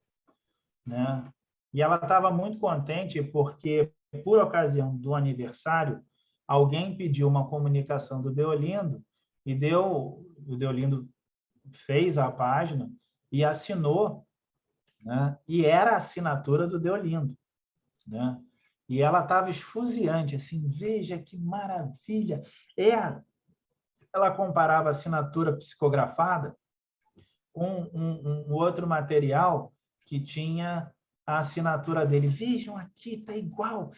né? E ela estava muito contente porque, por ocasião do aniversário, alguém pediu uma comunicação do Deolindo e o Deolindo fez a página e assinou, né? E era a assinatura do Deolindo, né? E ela estava esfuziante, assim, veja que maravilha! Ela comparava a assinatura psicografada com um outro material que tinha a assinatura dele. Vejam aqui, tá igual,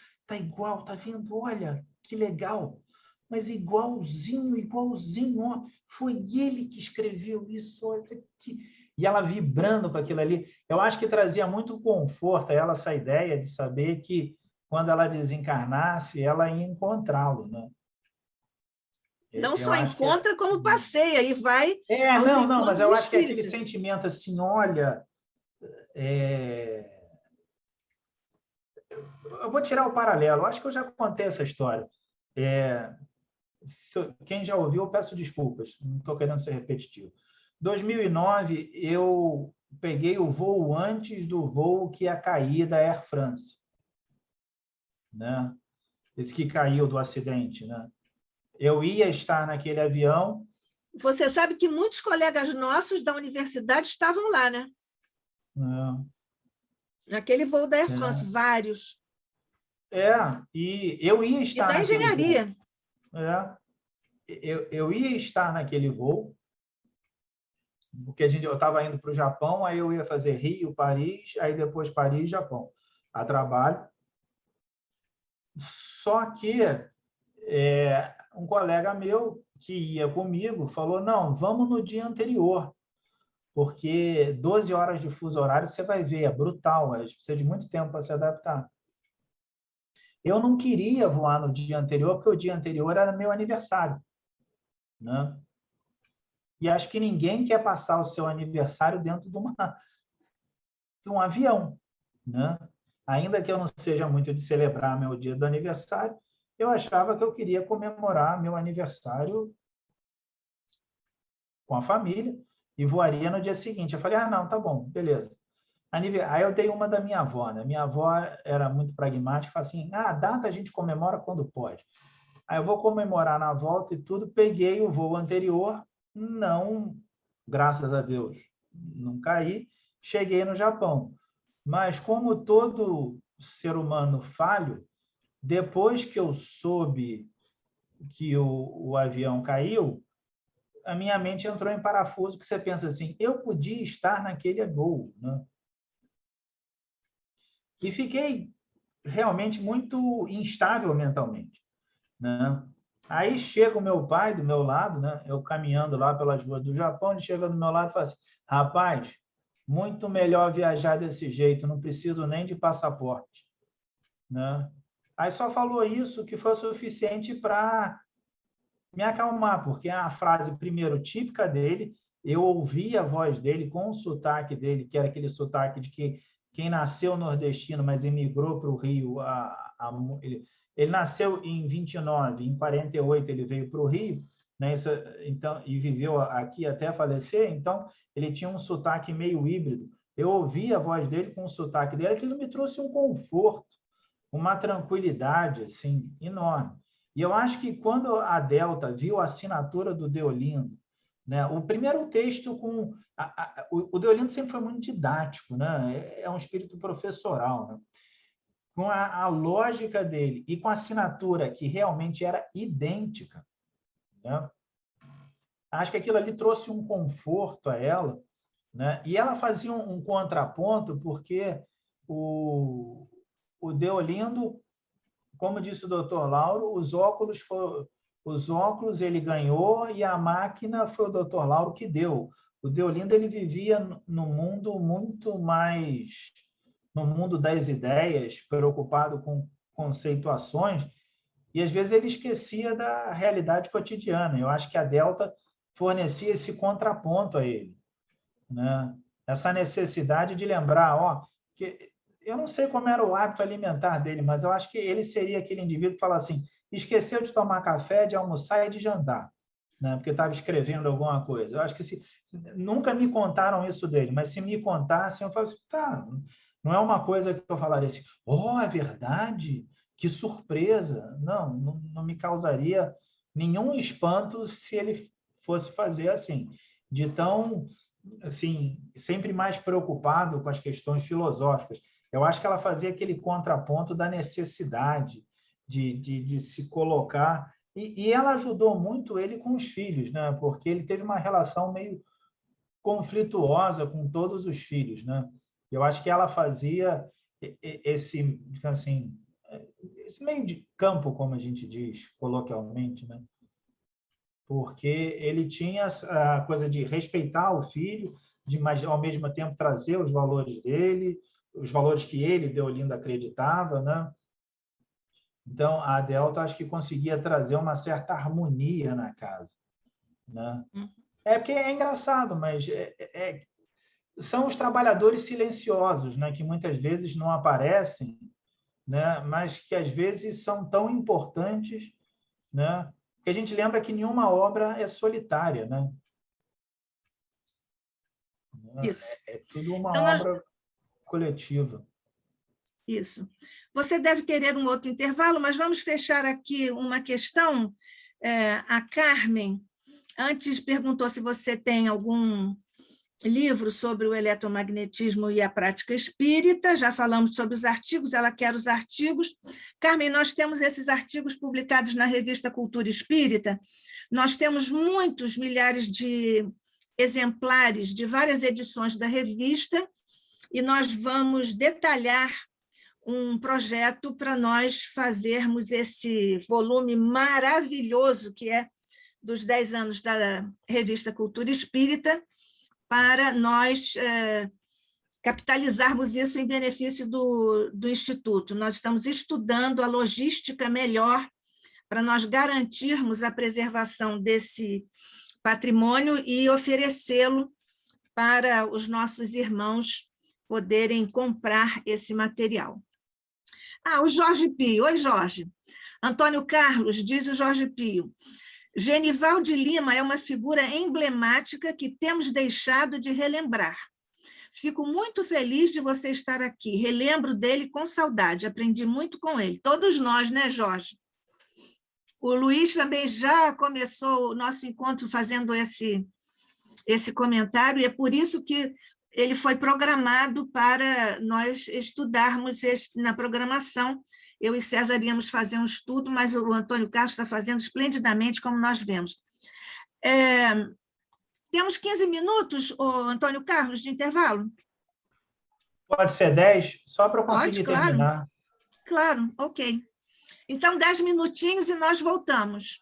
tá vendo? Olha, que legal. Mas igualzinho, igualzinho, ó, foi ele que escreveu isso, olha aqui. E ela vibrando com aquilo ali. Eu acho que trazia muito conforto a ela essa ideia de saber que quando ela desencarnasse, ela ia encontrá-lo, né? Não Eu só acho que encontra, como passeia e vai aos não, mas encontros eu acho que é aquele espíritas. sentimento assim, olha, eu vou tirar o paralelo, eu acho que eu já contei essa história. Quem já ouviu, eu peço desculpas, não estou querendo ser repetitivo. 2009, eu peguei o voo antes do voo que ia cair da Air France, né? Esse que caiu do acidente, né? Eu ia estar naquele avião. Você sabe que muitos colegas nossos da universidade estavam lá, né? Naquele voo da Air France, vários. E eu ia E estar da naquele voo. engenharia. Eu ia estar naquele voo, porque eu estava indo para o Japão, aí eu ia fazer Rio, Paris, aí depois Paris, Japão, a trabalho. Só que um colega meu que ia comigo falou, não, vamos no dia anterior, porque 12 horas de fuso horário você vai ver, é brutal, precisa de muito tempo para se adaptar. Eu não queria voar no dia anterior, porque o dia anterior era meu aniversário, né? E acho que ninguém quer passar o seu aniversário dentro de um avião, né? Ainda que eu não seja muito de celebrar meu dia do aniversário, eu achava que eu queria comemorar meu aniversário com a família e voaria no dia seguinte. Eu falei, não, tá bom, beleza. Aí eu dei uma da minha avó, né? Minha avó era muito pragmática, falou assim, a data a gente comemora quando pode. Aí eu vou comemorar na volta e tudo, peguei o voo anterior, não, graças a Deus, não caí, cheguei no Japão. Mas como todo ser humano falho, depois que eu soube que o avião caiu, a minha mente entrou em parafuso, que você pensa assim, eu podia estar naquele voo, né? E fiquei realmente muito instável mentalmente, né? Aí chega o meu pai do meu lado, né? Eu caminhando lá pelas ruas do Japão, ele chega do meu lado e fala assim, rapaz, muito melhor viajar desse jeito, não preciso nem de passaporte, né? Aí só falou isso que foi suficiente para me acalmar, porque a frase primeiro típica dele, eu ouvi a voz dele com o sotaque dele, que era aquele sotaque de que quem nasceu nordestino, mas emigrou para o Rio, ele nasceu em 29, em 48 ele veio para o Rio, né? Isso, então, e viveu aqui até falecer, então ele tinha um sotaque meio híbrido. Eu ouvi a voz dele com o sotaque dele, aquilo me trouxe um conforto, uma tranquilidade assim enorme. E eu acho que quando a Delta viu a assinatura do Deolindo, né, o primeiro texto com o Deolindo sempre foi muito didático, né? É um espírito professoral, né? Com a lógica dele e com a assinatura que realmente era idêntica, né? Acho que aquilo ali trouxe um conforto a ela, né? E ela fazia um contraponto porque o Deolindo, como disse o doutor Lauro, os óculos ele ganhou e a máquina foi o doutor Lauro que deu. O Deolindo ele vivia no mundo muito mais no mundo das ideias, preocupado com conceituações, e às vezes ele esquecia da realidade cotidiana. Eu acho que a Delta fornecia esse contraponto a ele, né? Essa necessidade de lembrar, ó, que eu não sei como era o hábito alimentar dele, mas eu acho que ele seria aquele indivíduo que fala assim, esqueceu de tomar café, de almoçar e de jantar, né? Porque estava escrevendo alguma coisa. Eu acho que nunca me contaram isso dele, mas se me contassem, eu falo assim, tá, não é uma coisa que eu falaria assim, é verdade? Que surpresa! Não me causaria nenhum espanto se ele fosse fazer assim, de tão assim, sempre mais preocupado com as questões filosóficas. Eu acho que ela fazia aquele contraponto da necessidade de se colocar. E ela ajudou muito ele com os filhos, né? Porque ele teve uma relação meio conflituosa com todos os filhos, né? Eu acho que ela fazia esse, assim, esse meio de campo, como a gente diz coloquialmente, né? Porque ele tinha a coisa de respeitar o filho, mas ao mesmo tempo trazer os valores dele, os valores que ele, Deolinda, acreditava, né? Então, a Delta acho que conseguia trazer uma certa harmonia na casa, né? É porque é engraçado, mas são os trabalhadores silenciosos, né? Que muitas vezes não aparecem, né? Mas que às vezes são tão importantes, né? Porque a gente lembra que nenhuma obra é solitária, né? Isso. É tudo uma Então, obra coletiva. Isso. Você deve querer um outro intervalo, mas vamos fechar aqui uma questão. A Carmen, antes perguntou se você tem algum livro sobre o eletromagnetismo e a prática espírita, já falamos sobre os artigos, ela quer os artigos. Carmen, nós temos esses artigos publicados na revista Cultura Espírita, nós temos muitos milhares de exemplares de várias edições da revista, e nós vamos detalhar um projeto para nós fazermos esse volume maravilhoso que é dos 10 anos da revista Cultura Espírita, para nós capitalizarmos isso em benefício do Instituto. Nós estamos estudando a logística melhor para nós garantirmos a preservação desse patrimônio e oferecê-lo para os nossos irmãos poderem comprar esse material. O Jorge Pio. Oi, Jorge. Antônio Carlos, diz o Jorge Pio. Genival de Lima é uma figura emblemática que temos deixado de relembrar. Fico muito feliz de você estar aqui. Relembro dele com saudade. Aprendi muito com ele. Todos nós, né, Jorge? O Luiz também já começou o nosso encontro fazendo esse comentário, e é por isso que ele foi programado para nós estudarmos na programação. Eu e César iríamos fazer um estudo, mas o Antônio Carlos está fazendo esplendidamente, como nós vemos. Temos 15 minutos, Antônio Carlos, de intervalo? Pode ser 10, só para eu conseguir claro. terminar. Claro, ok. Então, 10 minutinhos e nós voltamos.